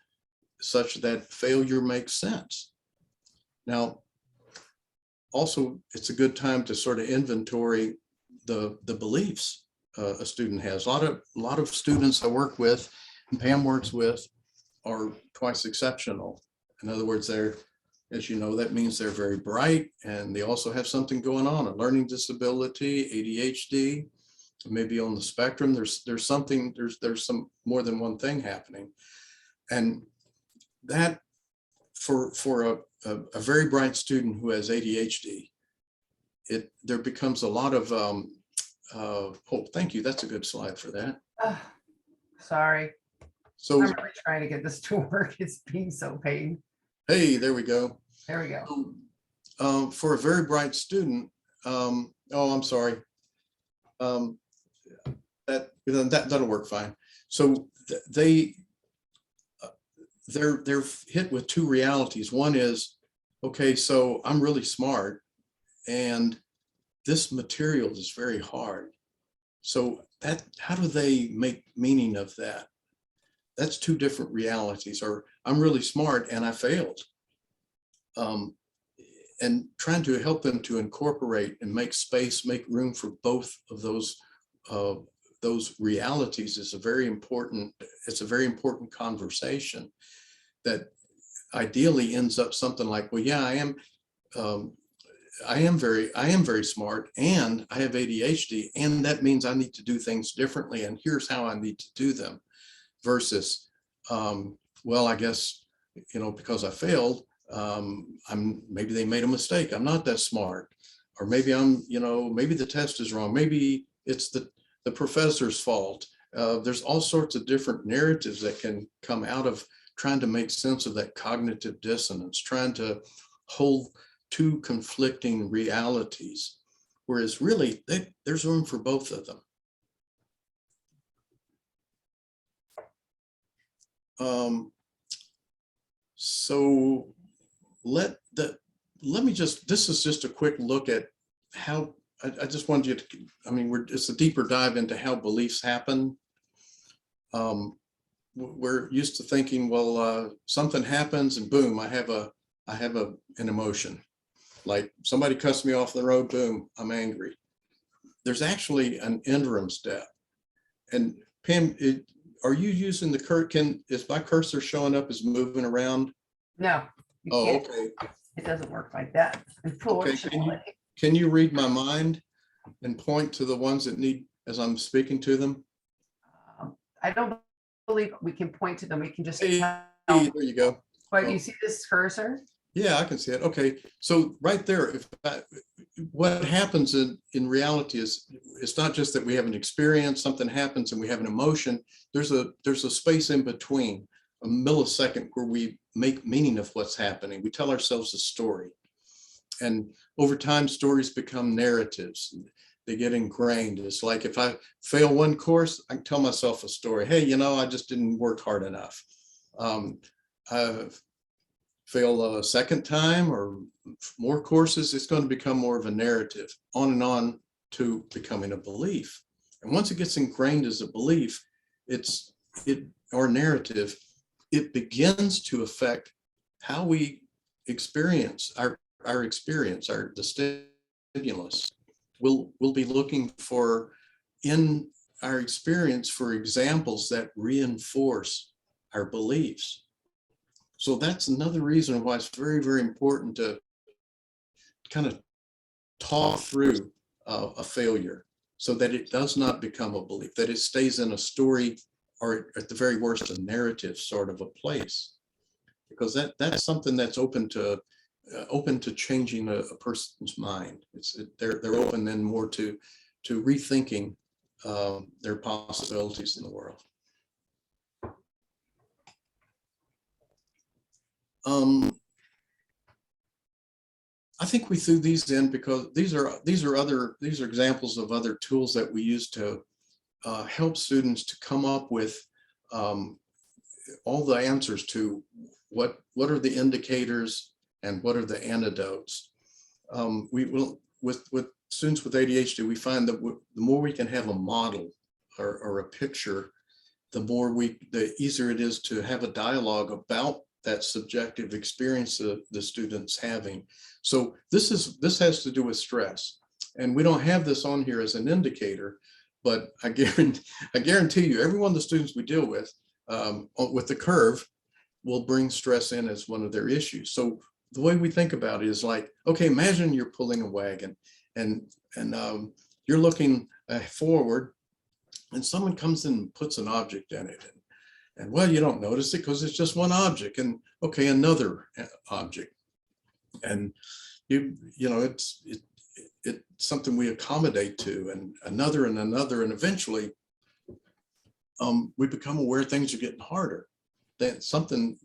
such that failure makes sense. Now, also, it's a good time to sort of inventory the beliefs a student has. A lot of students I work with, and Pam works with, are twice exceptional. In other words, as you know, that means they're very bright, and they also have something going on, a learning disability, ADHD, maybe on the spectrum. There's some more than one thing happening. And that for a very bright student who has ADHD, there becomes a lot of oh, thank you. That's a good slide for that. Oh, sorry. So I'm really trying to get this to work. It's being so pain. hey, there we go. There we go. So, for a very bright student, oh, I'm sorry. That'll work fine. So they're hit with two realities. One is, okay, so I'm really smart, and this material is very hard. So how do they make meaning of that? That's two different realities. Or I'm really smart and I failed. And trying to help them to incorporate and make space, make room for both of those realities is a very important conversation that ideally ends up something like, well, yeah, I am very smart, and I have ADHD, and that means I need to do things differently, and here's how I need to do them, versus, well, I guess, because I failed, maybe they made a mistake. I'm not that smart, or maybe maybe the test is wrong. Maybe it's the professor's fault. There's all sorts of different narratives that can come out of trying to make sense of that cognitive dissonance, trying to hold two conflicting realities, whereas really there's room for both of them. So let me just, this is just a quick look at how, I just wanted you to, it's a deeper dive into how beliefs happen. We're used to thinking, well, something happens and boom, I have an emotion. Like somebody cuts me off the road, boom, I'm angry. There's actually an interim step. And Pam, are you using is my cursor showing up as moving around? No. Oh, can't. okay. It doesn't work like that. Unfortunately. Okay, can you read my mind and point to the ones that need, as I'm speaking to them? I don't believe we can point to them. We can just. Hey, there you go. But you see this cursor? Yeah, I can see it. Okay, so right there, what happens in reality is it's not just that we have an experience, something happens and we have an emotion. There's a space in between, a millisecond, where we make meaning of what's happening. We tell ourselves a story, and over time, stories become narratives. They get ingrained. It's like if I fail one course, I can tell myself a story. Hey, I just didn't work hard enough. Fail a second time or more courses, it's going to become more of a narrative, on and on to becoming a belief. And once it gets ingrained as a belief, or narrative, it begins to affect how we experience our experience, the stimulus. We'll be looking for, in our experience, for examples that reinforce our beliefs. So that's another reason why it's very, very important to kind of talk through a failure so that it does not become a belief, that it stays in a story, or at the very worst, a narrative sort of a place. because that's something that's open to changing a person's mind. They're open then more to rethinking their possibilities in the world. I think we threw these in because these are examples of other tools that we use to help students to come up with all the answers to what are the indicators and what are the antidotes. We will with students with ADHD, we find that the more we can have a model or a picture, the easier it is to have a dialogue about that subjective experience the student's having. So this has to do with stress, and we don't have this on here as an indicator, but I guarantee you, every one of the students we deal with the curve will bring stress in as one of their issues. So the way we think about it is like, okay, imagine you're pulling a wagon and you're looking forward, and someone comes in and puts an object in it. And well, you don't notice it because it's just one object, and okay, another object. And you know, it's something we accommodate to, and another, and eventually we become aware things are getting harder. There's something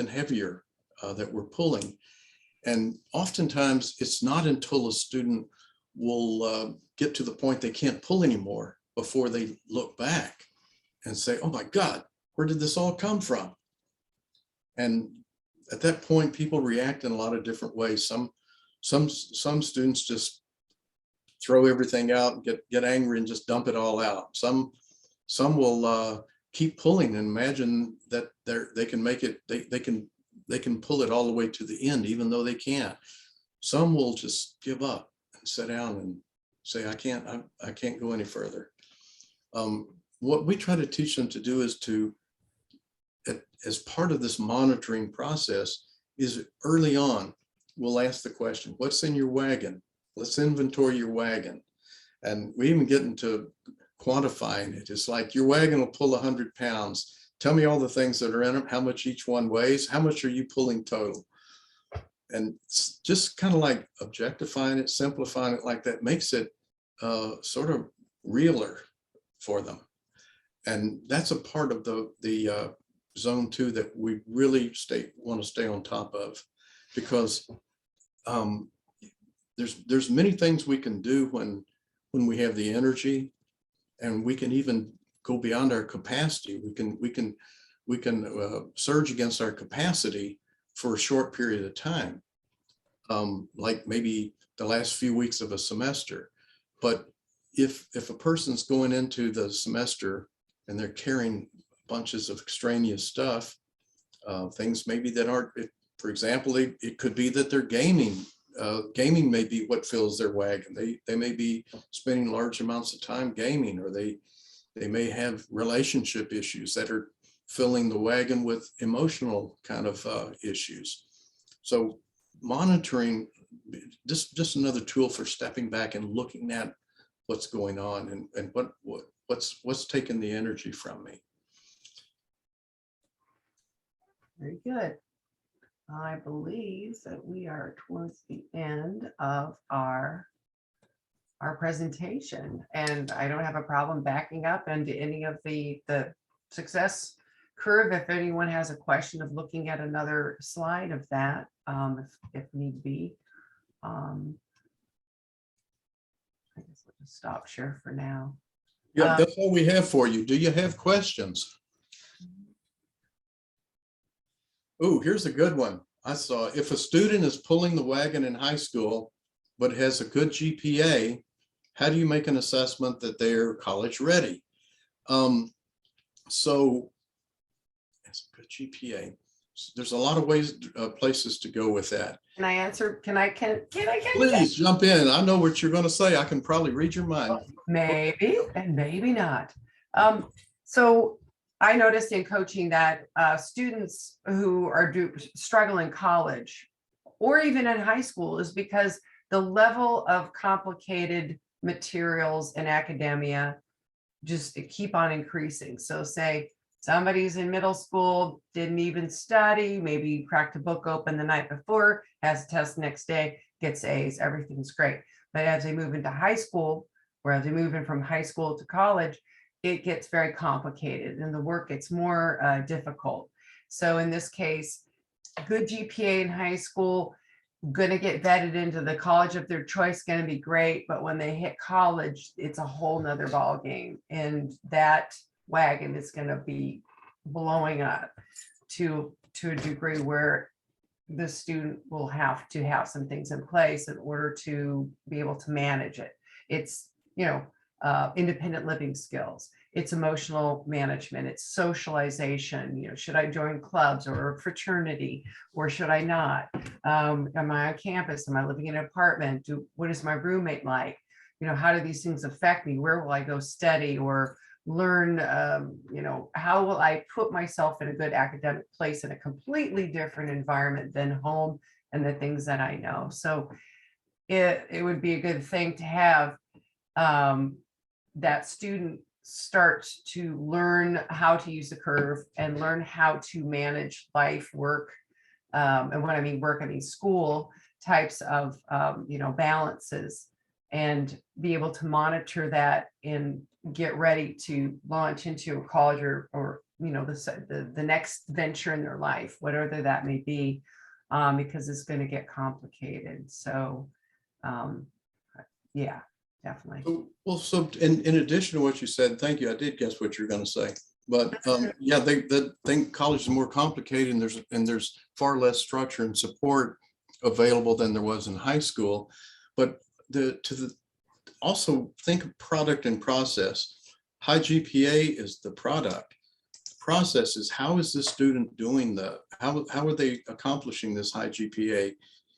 heavier that we're pulling. And oftentimes it's not until a student will get to the point they can't pull anymore before they look back and say, oh my God, where did this all come from? And at that point, people react in a lot of different ways. Some students just throw everything out and get angry and just dump it all out. Some will keep pulling and imagine that they can make it. They can pull it all the way to the end, even though they can't. Some will just give up and sit down and say, I can't go any further. What we try to teach them to do is as part of this monitoring process, is early on, we'll ask the question, what's in your wagon? Let's inventory your wagon. And we even get into quantifying it. It's like, your wagon will pull 100 pounds. Tell me all the things that are in them, how much each one weighs, how much are you pulling total? And just kind of like objectifying it, simplifying it like that makes it sort of realer for them. And that's a part of the zone 2 that we really want to stay on top of, because there's many things we can do when we have the energy, and we can even go beyond our capacity. We can surge against our capacity for a short period of time, like maybe the last few weeks of a semester. But if a person's going into the semester and they're carrying bunches of extraneous stuff, things maybe that aren't, for example, it could be that they're gaming. Gaming may be what fills their wagon. They may be spending large amounts of time gaming, or they may have relationship issues that are filling the wagon with emotional kind of issues. So monitoring, just another tool for stepping back and looking at what's going on and what's taking the energy from me. Very good. I believe that we are towards the end of our presentation, and I don't have a problem backing up into any of the success curve if anyone has a question of looking at another slide of that, if need be. I guess we'll just stop share for now. Yeah, that's all we have for you. Do you have questions? Oh, here's a good one. I saw, if a student is pulling the wagon in high school, but has a good GPA, how do you make an assessment that they're college ready? So it's a good GPA. There's a lot of ways, places to go with that. Can I answer? Can I? Please jump in. I know what you're going to say. I can probably read your mind. Maybe and maybe not. So I noticed in coaching that students who are struggle in college or even in high school is because the level of complicated materials in academia just keep on increasing. So say Somebody's in middle school, didn't even study, maybe cracked a book open the night before, has a test next day, gets A's, everything's great. But as they move into high school, or as they move in from high school to college, it gets very complicated and the work gets more difficult. So in this case, good GPA in high school, going to get vetted into the college of their choice, going to be great. But when they hit college, it's a whole nother ball game. And that wagon is going to be blowing up to a degree where the student will have to have some things in place in order to be able to manage it. It's, independent living skills, it's emotional management, it's socialization. Should I join clubs or a fraternity, or should I not? Am I on campus? Am I living in an apartment? What is my roommate like? How do these things affect me? Where will I go study or learn? How will I put myself in a good academic place in a completely different environment than home and the things that I know? So it would be a good thing to have that student start to learn how to use the curve and learn how to manage life, work, and when I mean work, I mean school types of balances, and be able to monitor that and get ready to launch into a college or the next venture in their life, whatever that may be, because it's going to get complicated. So yeah, definitely. Well, so in addition to what you said, thank you. I did guess what you're going to say, but yeah, they think college is more complicated, and there's far less structure and support available than there was in high school. But also think of product and process. High GPA is the product. The process is, how is this student doing how are they accomplishing this high GPA?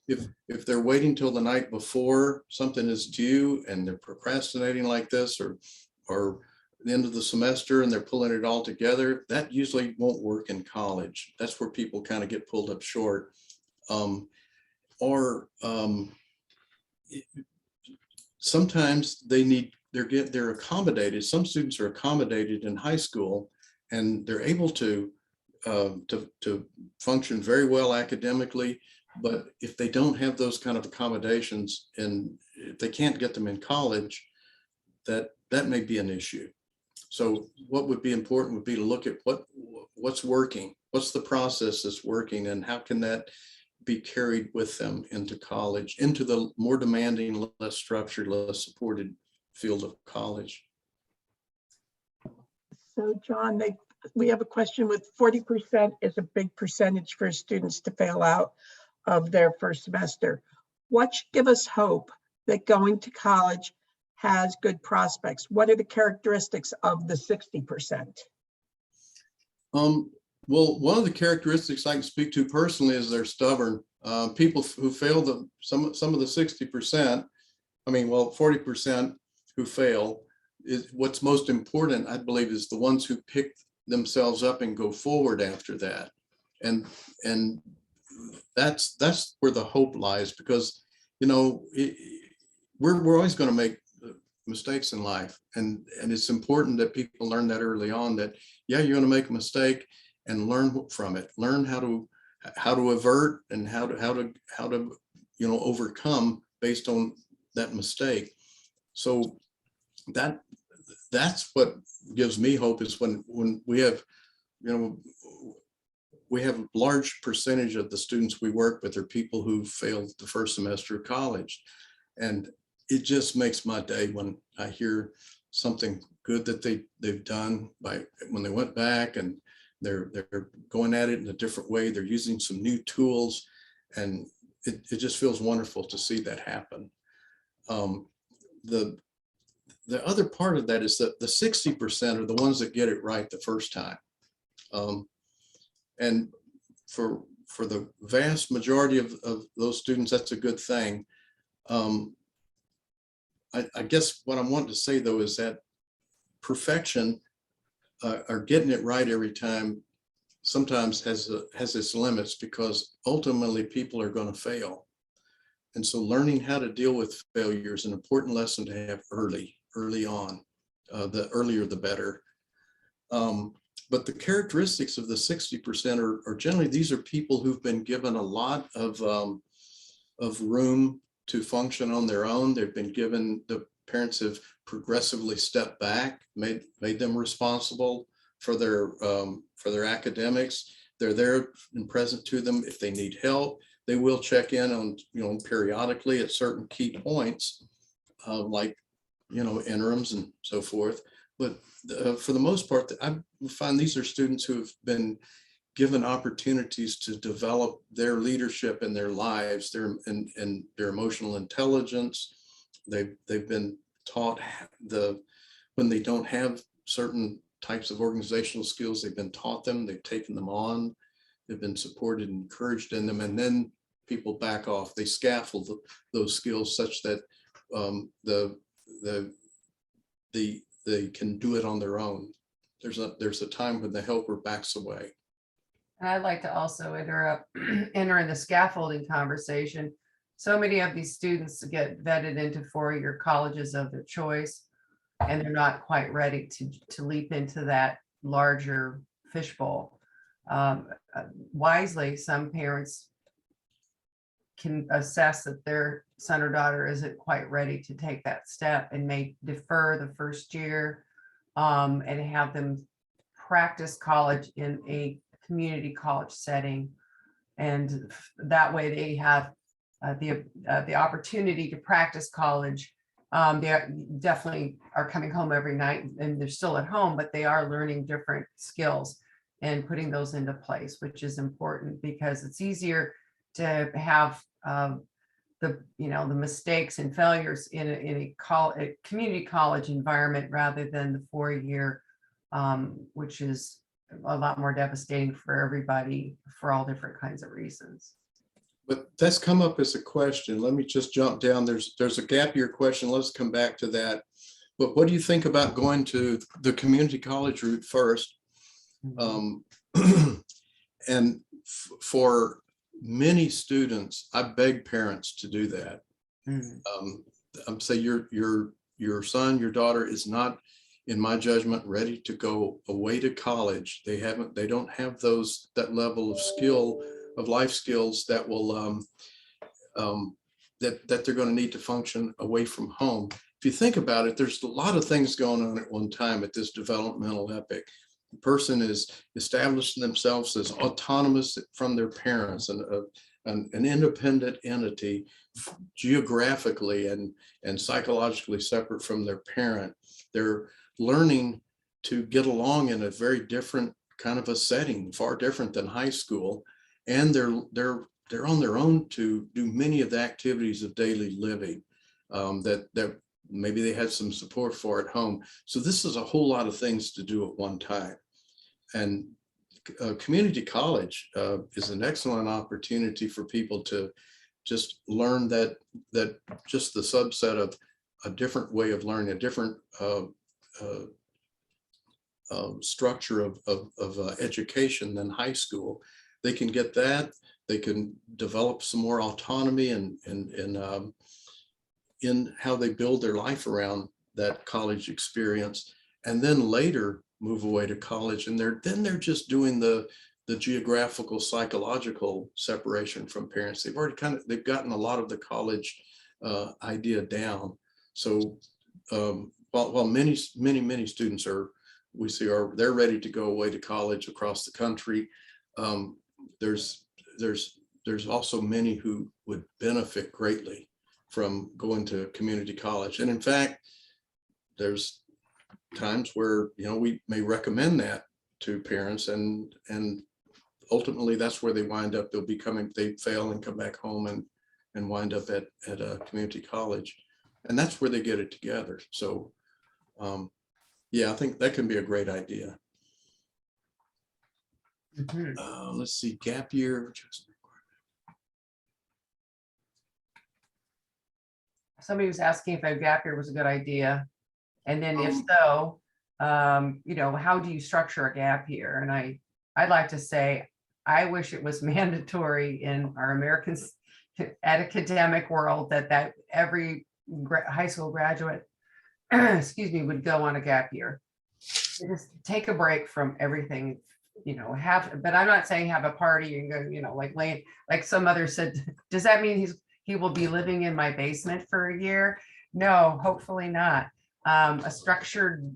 If they're waiting till the night before something is due and they're procrastinating like this, or the end of the semester and they're pulling it all together, that usually won't work in college. That's where people kind of get pulled up short. Sometimes they're accommodated. Some students are accommodated in high school and they're able to function very well academically. But if they don't have those kind of accommodations and if they can't get them in college, that may be an issue. So what would be important would be to look at what's working, what's the process that's working, and how can that be carried with them into college, into the more demanding, less structured, less supported field of college. So John, we have a question with 40% is a big percentage for students to fail out of their first semester. What should give us hope that going to college has good prospects? What are the characteristics of the 60%? Well, one of the characteristics I can speak to personally is they're stubborn. People who fail some of the 60%, 40% who fail, is what's most important, I believe, is the ones who pick themselves up and go forward after that. And that's where the hope lies, because we're always going to make mistakes in life, and it's important that people learn that early on, that yeah, you're going to make a mistake and learn from it, learn how to avert and how to overcome based on that mistake. So that's what gives me hope, is when we have a large percentage of the students we work with are people who failed the first semester of college. And it just makes my day when I hear something good that they've done when they went back and they're going at it in a different way. They're using some new tools, and it just feels wonderful to see that happen. The other part of that is that the 60% are the ones that get it right the first time. And for the vast majority of those students, that's a good thing. I guess what I'm wanting to say, though, is that perfection, or getting it right every time, sometimes has its limits, because ultimately people are going to fail. And so learning how to deal with failure is an important lesson to have early on. The earlier, the better. but the characteristics of the 60% are generally, these are people who've been given a lot of room to function on their own. They've been given, the parents have progressively stepped back, made them responsible for their academics. They're there and present to them. If they need help, they will check in on, periodically at certain key points, like, interims and so forth. But for the most part, I find these are students who have been given opportunities to develop their leadership in their lives, their emotional intelligence. They've been taught when they don't have certain types of organizational skills, they've been taught them, they've taken them on, they've been supported and encouraged in them, and then people back off. They scaffold those skills such that they can do it on their own. There's a time when the helper backs away. And I'd like to also enter in the scaffolding conversation. So many of these students get vetted into four-year colleges of their choice, and they're not quite ready to leap into that larger fishbowl. Wisely, some parents can assess that their son or daughter isn't quite ready to take that step and may defer the first year, and have them practice college in a community college setting. And that way they have the opportunity to practice college. They definitely are coming home every night and they're still at home, but they are learning different skills and putting those into place, which is important because it's easier to have the mistakes and failures in a community college environment rather than the 4-year, which is a lot more devastating for everybody for all different kinds of reasons. But that's come up as a question. Let me just jump down. There's a gap year question. Let's come back to that. But what do you think about going to the community college route first? And for many students, I beg parents to do that. I'm saying your son, your daughter is not, in my judgment, ready to go away to college. They don't have that level of skill, of life skills that will that they're going to need to function away from home. If you think about it, there's a lot of things going on at one time at this developmental epoch. The person is establishing themselves as autonomous from their parents and an independent entity, geographically and psychologically separate from their parent. They're learning to get along in a very different kind of a setting, far different than high school. And they're on their own to do many of the activities of daily living that maybe they had some support for at home. So this is a whole lot of things to do at one time. And community college is an excellent opportunity for people to just learn that just the subset of a different way of learning, a different structure of education than high school. They can get that. They can develop some more autonomy and in how they build their life around that college experience, and then later move away to college. And they're just doing the geographical, psychological separation from parents. They've gotten a lot of the college idea down. So while many students they're ready to go away to college across the country, there's also many who would benefit greatly from going to community college. And in fact, there's times where we may recommend that to parents, and ultimately that's where they wind up. They fail and come back home and wind up at a community college, and that's where they get it together. So yeah, I think that can be a great idea. Let's see, gap year. Somebody was asking if a gap year was a good idea. And then if so, how do you structure a gap year? And I'd like to say, I wish it was mandatory in our American academic world that every high school graduate, excuse me, would go on a gap year. just take a break from everything, but I'm not saying have a party and go, like some others said, does that mean he will be living in my basement for a year? No, hopefully not. A structured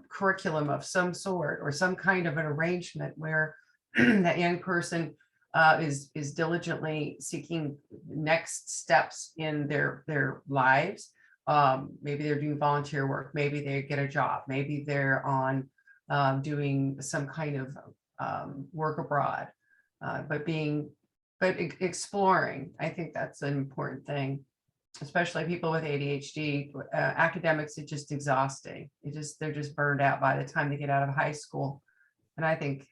curriculum of some sort, or some kind of an arrangement where that young person is diligently seeking next steps in their lives. Maybe they're doing volunteer work, maybe they get a job, maybe they're on doing some kind of work abroad, but exploring. I think that's an important thing, especially people with ADHD. Academics, it's just exhausting. They're just burned out by the time they get out of high school. And I think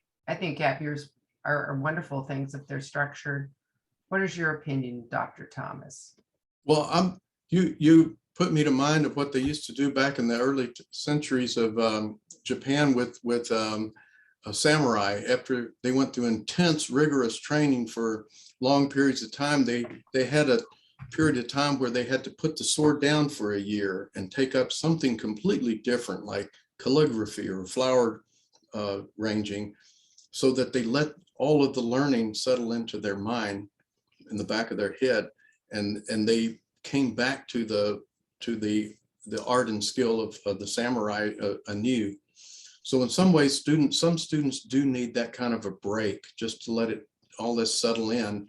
gap years are wonderful things if they're structured. What is your opinion, Dr. Thomas? Well, you put me to mind of what they used to do back in the early centuries of Japan with a samurai. After they went through intense, rigorous training for long periods of time, they had a period of time where they had to put the sword down for a year and take up something completely different, like calligraphy or flower arranging, so that they let all of the learning settle into their mind, in the back of their head, and they came back to the art and skill of the samurai anew. So in some ways, some students do need that kind of a break, just to let all this settle in.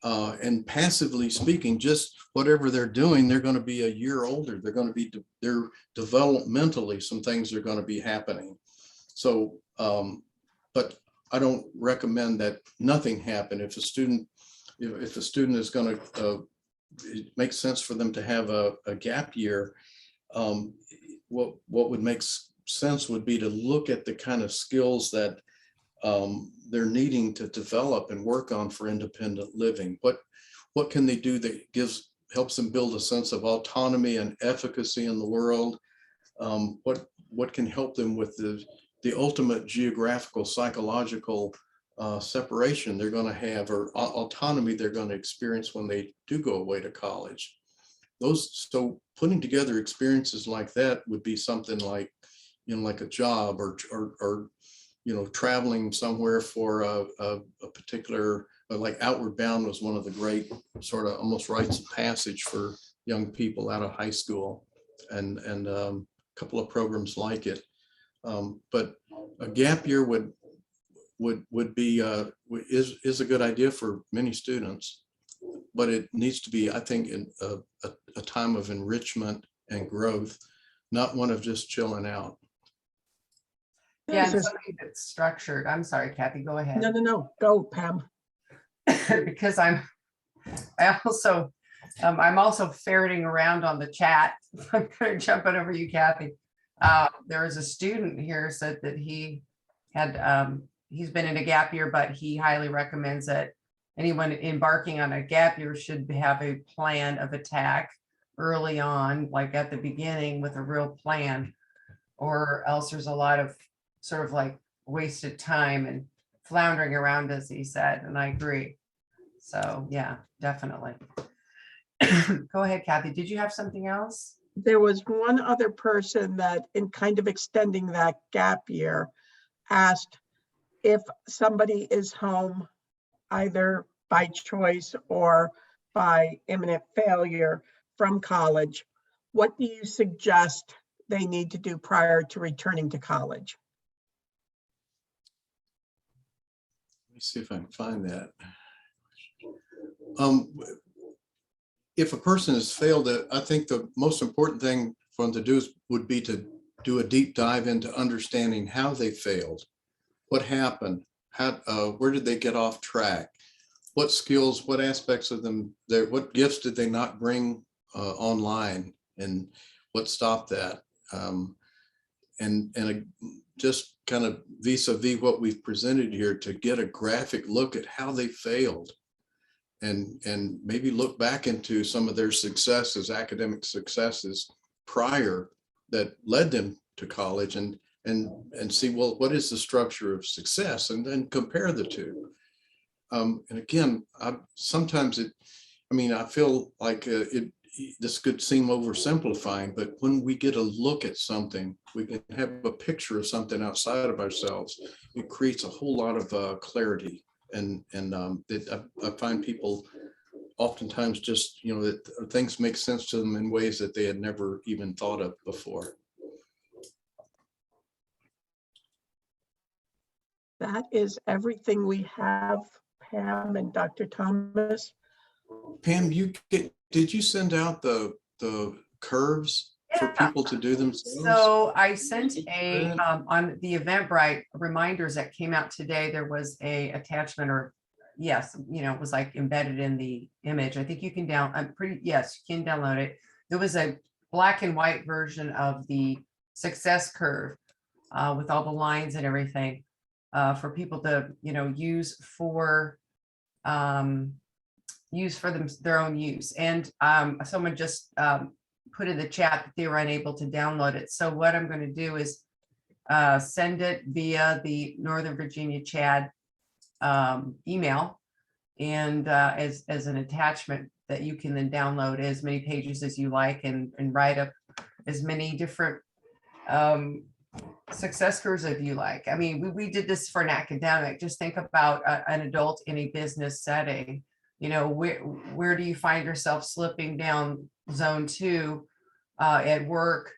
And passively speaking, just whatever they're doing, they're going to be a year older. They're developmentally, some things are going to be happening. So, but I don't recommend that nothing happen. If a student is going to, it makes sense for them to have a gap year. What would make sense would be to look at the kind of skills that they're needing to develop and work on for independent living. What can they do that helps them build a sense of autonomy and efficacy in the world? What can help them with the ultimate geographical, psychological separation they're going to have, or autonomy they're going to experience when they do go away to college? So putting together experiences like that would be something like, like a job, or traveling somewhere for a particular, like Outward Bound was one of the great sort of almost rites of passage for young people out of high school, and a couple of programs like it. But a gap year would be is a good idea for many students, but it needs to be, I think, in a time of enrichment and growth, not one of just chilling out. Yeah, This is- something that's structured. I'm sorry, Kathy, go ahead. No, go, Pam. Because I'm also ferreting around on the chat. I'm kind of jumping over you, Kathy. There is a student here said that he's been in a gap year, but he highly recommends that anyone embarking on a gap year should have a plan of attack early on, like at the beginning, with a real plan, or else there's a lot of sort of like wasted time and floundering around, as he said, and I agree. So yeah, definitely. Go ahead, Kathy. Did you have something else? There was one other person that, in kind of extending that gap year, asked if somebody is home either by choice or by imminent failure from college, what do you suggest they need to do prior to returning to college? Let me see if I can find that. If a person has failed it, I think the most important thing for them to do would be to do a deep dive into understanding how they failed, what happened, where did they get off track, what skills, what aspects of them, what gifts did they not bring online, and what stopped that, and just kind of vis-a-vis what we've presented here, to get a graphic look at how they failed, and maybe look back into some of their successes, academic successes prior, that led them to college, and see, well, what is the structure of success, and then compare the two. And again, sometimes I feel like this could seem oversimplifying, but when we get a look at something, we can have a picture of something outside of ourselves. It creates a whole lot of clarity. And I find people oftentimes just, that things make sense to them in ways that they had never even thought of before. That is everything we have, Pam and Dr. Thomas. Pam, did you send out the curves for Yeah. people to do themselves? So I sent on the Eventbrite reminders that came out today, there was a attachment, or yes, it was like embedded in the image. I think you can yes, you can download it. There was a black and white version of the success curve with all the lines and everything for people to, use for their own use. And someone just put in the chat that they were unable to download it. So what I'm going to do is send it via the Northern Virginia CHAD email, and as an attachment that you can then download as many pages as you like, and write up as many different success curves if you like. I mean, we did this for an academic. Just think about an adult in a business setting. Where do you find yourself slipping down zone 2 at work?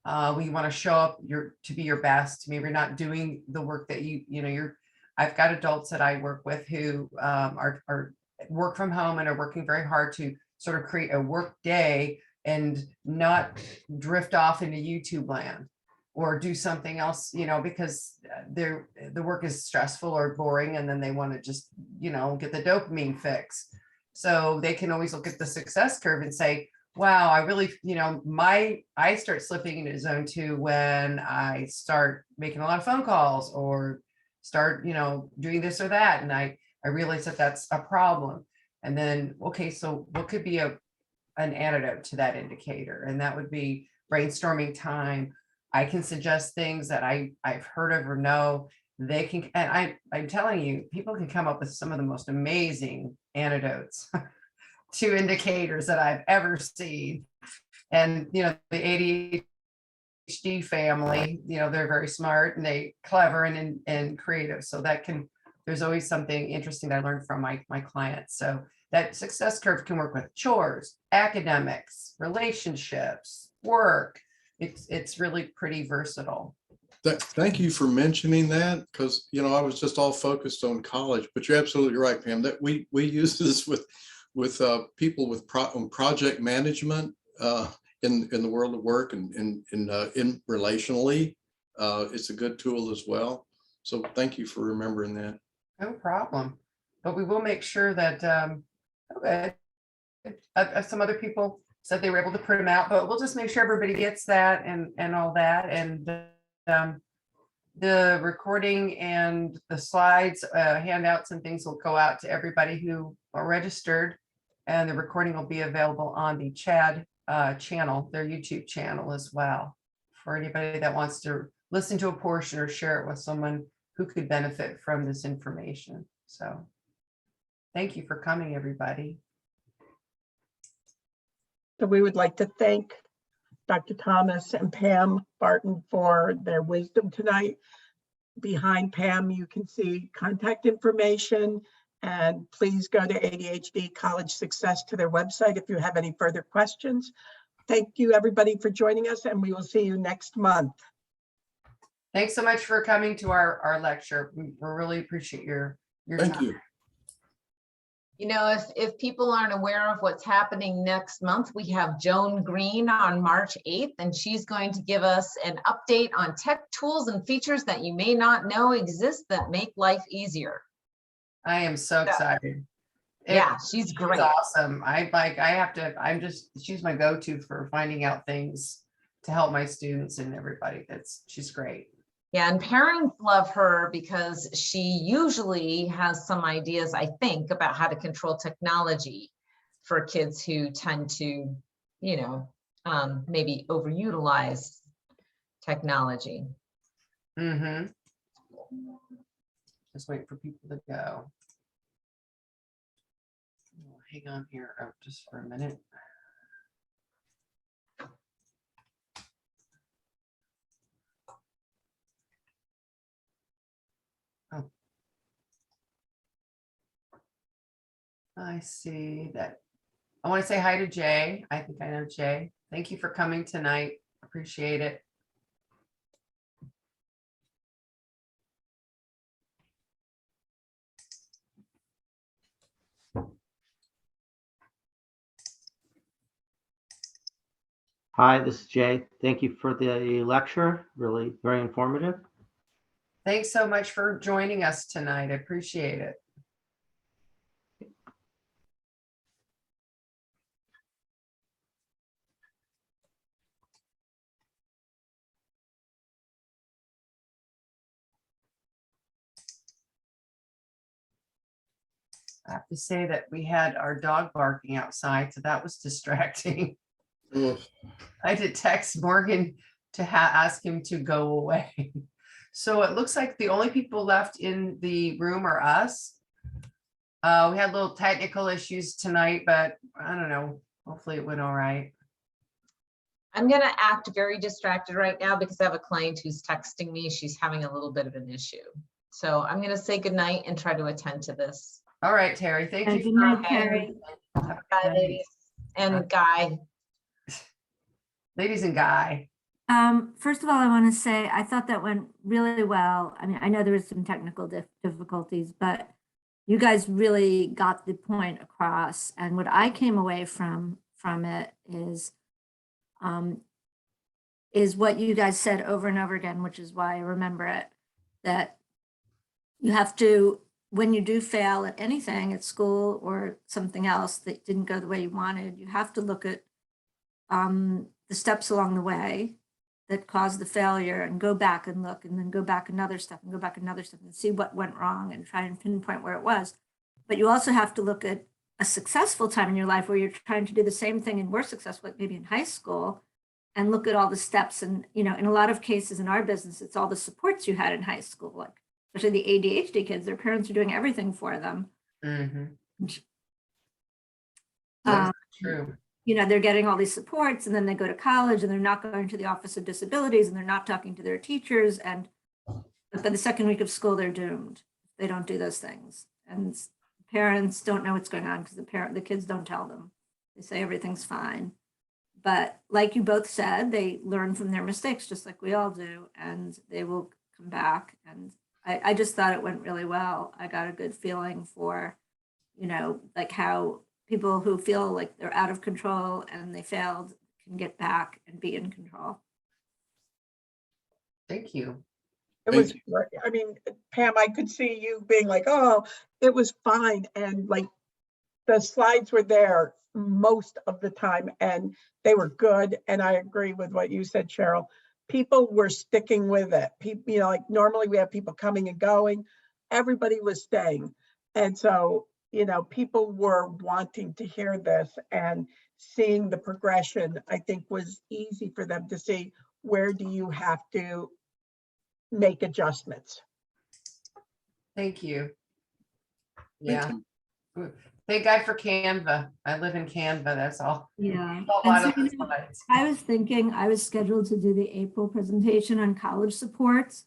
We want to show up to be your best. Maybe you're not doing the work that I've got adults that I work with who are work from home and are working very hard to sort of create a work day and not drift off into YouTube land or do something else, because the work is stressful or boring, and then they want to just, get the dopamine fix. So they can always look at the success curve and say, wow, I really, I start slipping into zone 2 when I start making a lot of phone calls or start, doing this or that. And I realize that that's a problem. And then, okay, so what could be an antidote to that indicator? And that would be brainstorming time. I can suggest things that I've heard of or know. They can, and I'm telling you, people can come up with some of the most amazing antidotes to indicators that I've ever seen. And, the ADHD family, they're very smart and they clever and creative. So there's always something interesting that I learned from my clients. So that success curve can work with chores, academics, relationships, work. It's really pretty versatile. Thank you for mentioning that, because I was just all focused on college, but you're absolutely right, Pam, that we use this with people with project management in the world of work and in relationally. It's a good tool as well. So thank you for remembering that. No problem. But we will make sure that some other people said they were able to print them out, but we'll just make sure everybody gets that and all that. And the recording and the slides, handouts and things will go out to everybody who are registered, and the recording will be available on the CHAD channel, their YouTube channel as well, for anybody that wants to listen to a portion or share it with someone who could benefit from this information. So thank you for coming, everybody. So we would like to thank Dr. Thomas and Pam Barton for their wisdom tonight. Behind Pam, you can see contact information, and please go to ADHD College Success to their website if you have any further questions. Thank you, everybody, for joining us, and we will see you next month. Thanks so much for coming to our lecture. We really appreciate your Thank time. you. If people aren't aware of what's happening next month, we have Joan Green on March 8th, and she's going to give us an update on tech tools and features that you may not know exist that make life easier. I am so excited. Yeah, she's great. Awesome. She's my go-to for finding out things to help my students and everybody. She's great. Yeah, and parents love her because she usually has some ideas, I think, about how to control technology for kids who tend to, maybe overutilize technology. Mm-hmm. Just wait for people to go. Hang on here just for a minute. I see that. I want to say hi to Jay. I think I know Jay. Thank you for coming tonight. Appreciate it. Hi, this is Jay. Thank you for the lecture. Really very informative. Thanks so much for joining us tonight. I appreciate it. I have to say that we had our dog barking outside, so that was distracting. Ugh. I did text Morgan to ask him to go away. So it looks like the only people left in the room are us. We had little technical issues tonight, but I don't know. Hopefully it went all right. I'm gonna act very distracted right now because I have a client who's texting me. She's having a little bit of an issue. So I'm gonna say goodnight and try to attend to this. All right, Terry. Thank you. Good for night, coming. Terry. Have a good Bye, night. ladies. And Guy. Ladies and Guy. First of all, I want to say I thought that went really well. I mean, I know there was some technical difficulties, but you guys really got the point across. And what I came away from it is what you guys said over and over again, which is why I remember it, that you have to, when you do fail at anything at school or something else that didn't go the way you wanted, you have to look at the steps along the way that caused the failure and go back and look, and then go back another step and go back another step and see what went wrong and try and pinpoint where it was. But you also have to look at a successful time in your life where you're trying to do the same thing and were successful, like maybe in high school, and look at all the steps. And, you know, in a lot of cases in our business, it's all the supports you had in high school, like especially the ADHD kids, their parents are doing everything for them. Mhm. Um, True. you know, they're getting all these supports, and then they go to college and they're not going to the Office of Disabilities, and they're not talking to their teachers. And but by the second week of school, they're doomed. They don't do those things. And parents don't know what's going on because the kids don't tell them. They say everything's fine. But like you both said, they learn from their mistakes, just like we all do, and they will come back. And I just thought it went really well. I got a good feeling for, you know, like how people who feel like they're out of control and they failed can get back and be in control. Thank you. It was, I mean, Pam, I could see you being like, oh, it was fine. And like the slides were there most of the time and they were good. And I agree with what you said, Cheryl. People were sticking with it. People, you know, like normally we have people coming and going. Everybody was staying. And so, you know, people were wanting to hear this, and seeing the progression, I think, was easy for them to see where do you have to make adjustments. Thank you. Thank Yeah. you. Thank God for Canva. I live in Canva, that's all. Yeah. A lot And of so, the you know, slides. I was thinking I was scheduled to do the April presentation on college supports,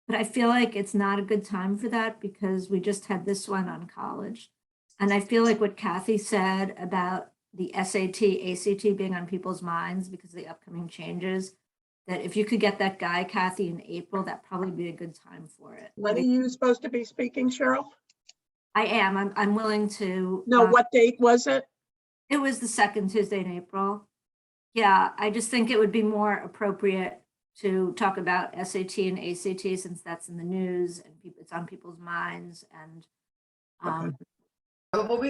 but I feel like it's not a good time for that because we just had this one on college. And I feel like what Kathy said about the SAT, ACT being on people's minds because of the upcoming changes, that if you could get that guy, Kathy, in April, that'd probably be a good time for it. When are you supposed to be speaking, Cheryl? I am. I'm willing to. No, what date was it? It was the second Tuesday in April. Yeah, I just think it would be more appropriate to talk about SAT and ACT since that's in the news and it's on people's minds. And Oh, well,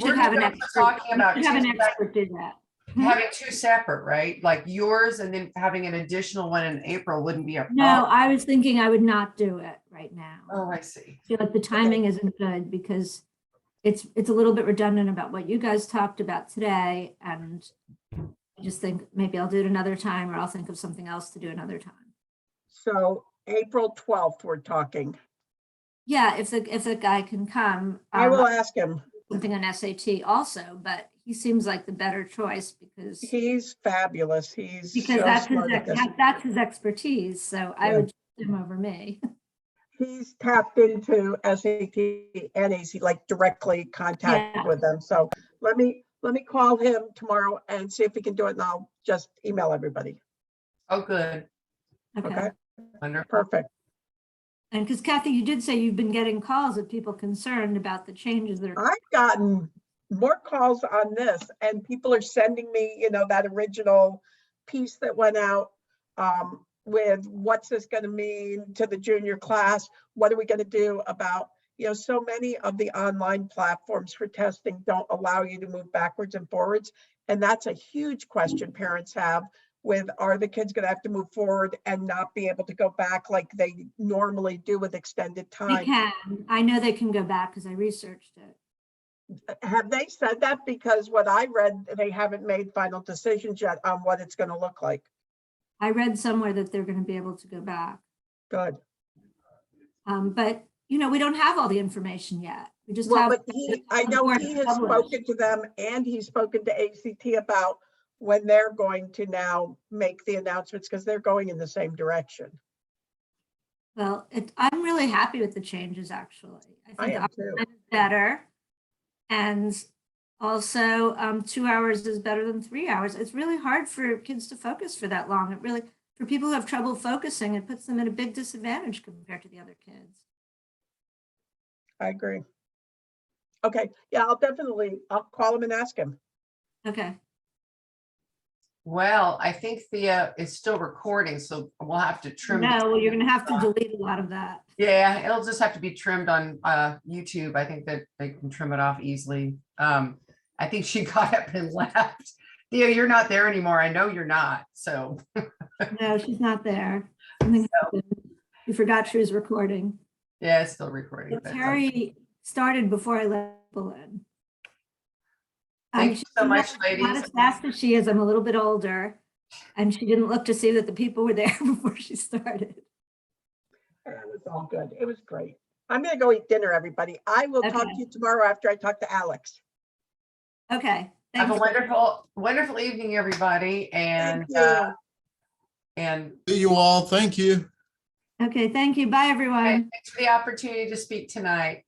should have an expert. talking about Have an expert do that. having two separate, right? Like yours and then having an additional one in April wouldn't be a problem. No, I was thinking I would not do it right now. Oh, I see. I feel like the timing isn't good because it's a little bit redundant about what you guys talked about today. And I just think maybe I'll do it another time, or I'll think of something else to do another time. So April 12th, we're talking. Yeah, if the guy can come. I will ask him. Something on SAT also, but he seems like the better choice because He's fabulous. He's so that's smart at this. that's his expertise. So I would choose him over me. he's tapped into SAT and AC, like directly contact Yeah. with them. So let me call him tomorrow and see if he can do it, and I'll just email everybody. Oh, good. Okay. Okay, Wonderful. perfect. And because Kathy, you did say you've been getting calls of people concerned about the changes that are, I've gotten more calls on this, and people are sending me, you know, that original piece that went out with what's this going to mean to the junior class? What are we going to do about, you know, so many of the online platforms for testing don't allow you to move backwards and forwards. And that's a huge question parents have with, are the kids going to have to move forward and not be able to go back like they normally do with extended they time? can, I know they can go back because I researched it. Have they said that? Because what I read, they haven't made final decisions yet on what it's going to look like. I read somewhere that they're going to be able to go back. Good. But, you know, we don't have all the information yet. We just Well, have. but I know he has spoken to them, and he's spoken to ACT about when they're going to now make the announcements, because they're going in the same direction. Well, I'm really happy with the changes, actually. I think am too. online is better. And also 2 hours is better than 3 hours. It's really hard for kids to focus for that long. It really, for people who have trouble focusing, it puts them at a big disadvantage compared to the other kids. I agree. Okay, yeah, I'll call him and ask him. Okay. Well, I think it's still recording, so we'll have to trim. No, well, you're going to have to delete a lot of that. Yeah, it'll just have to be trimmed on YouTube. I think that they can trim it off easily. I think she got up and left. Theo, you're not there anymore. I know you're not. So No, she's not there. Something happened. You forgot she was recording. yeah, it's still recording. But Terry started before I let people in. Thank you so much, Not ladies. as fast as she is. I'm a little bit older, and she didn't look to see that the people were there before she started. It was all good. It was great. I'm going to go eat dinner, everybody. I will talk Okay. to you tomorrow after I talk to Alex. Okay. Have a Thanks. wonderful, wonderful evening, everybody. And Thank you. and See you all. Thank you. Okay. Thank you. Bye, everyone. thanks for the opportunity to speak tonight.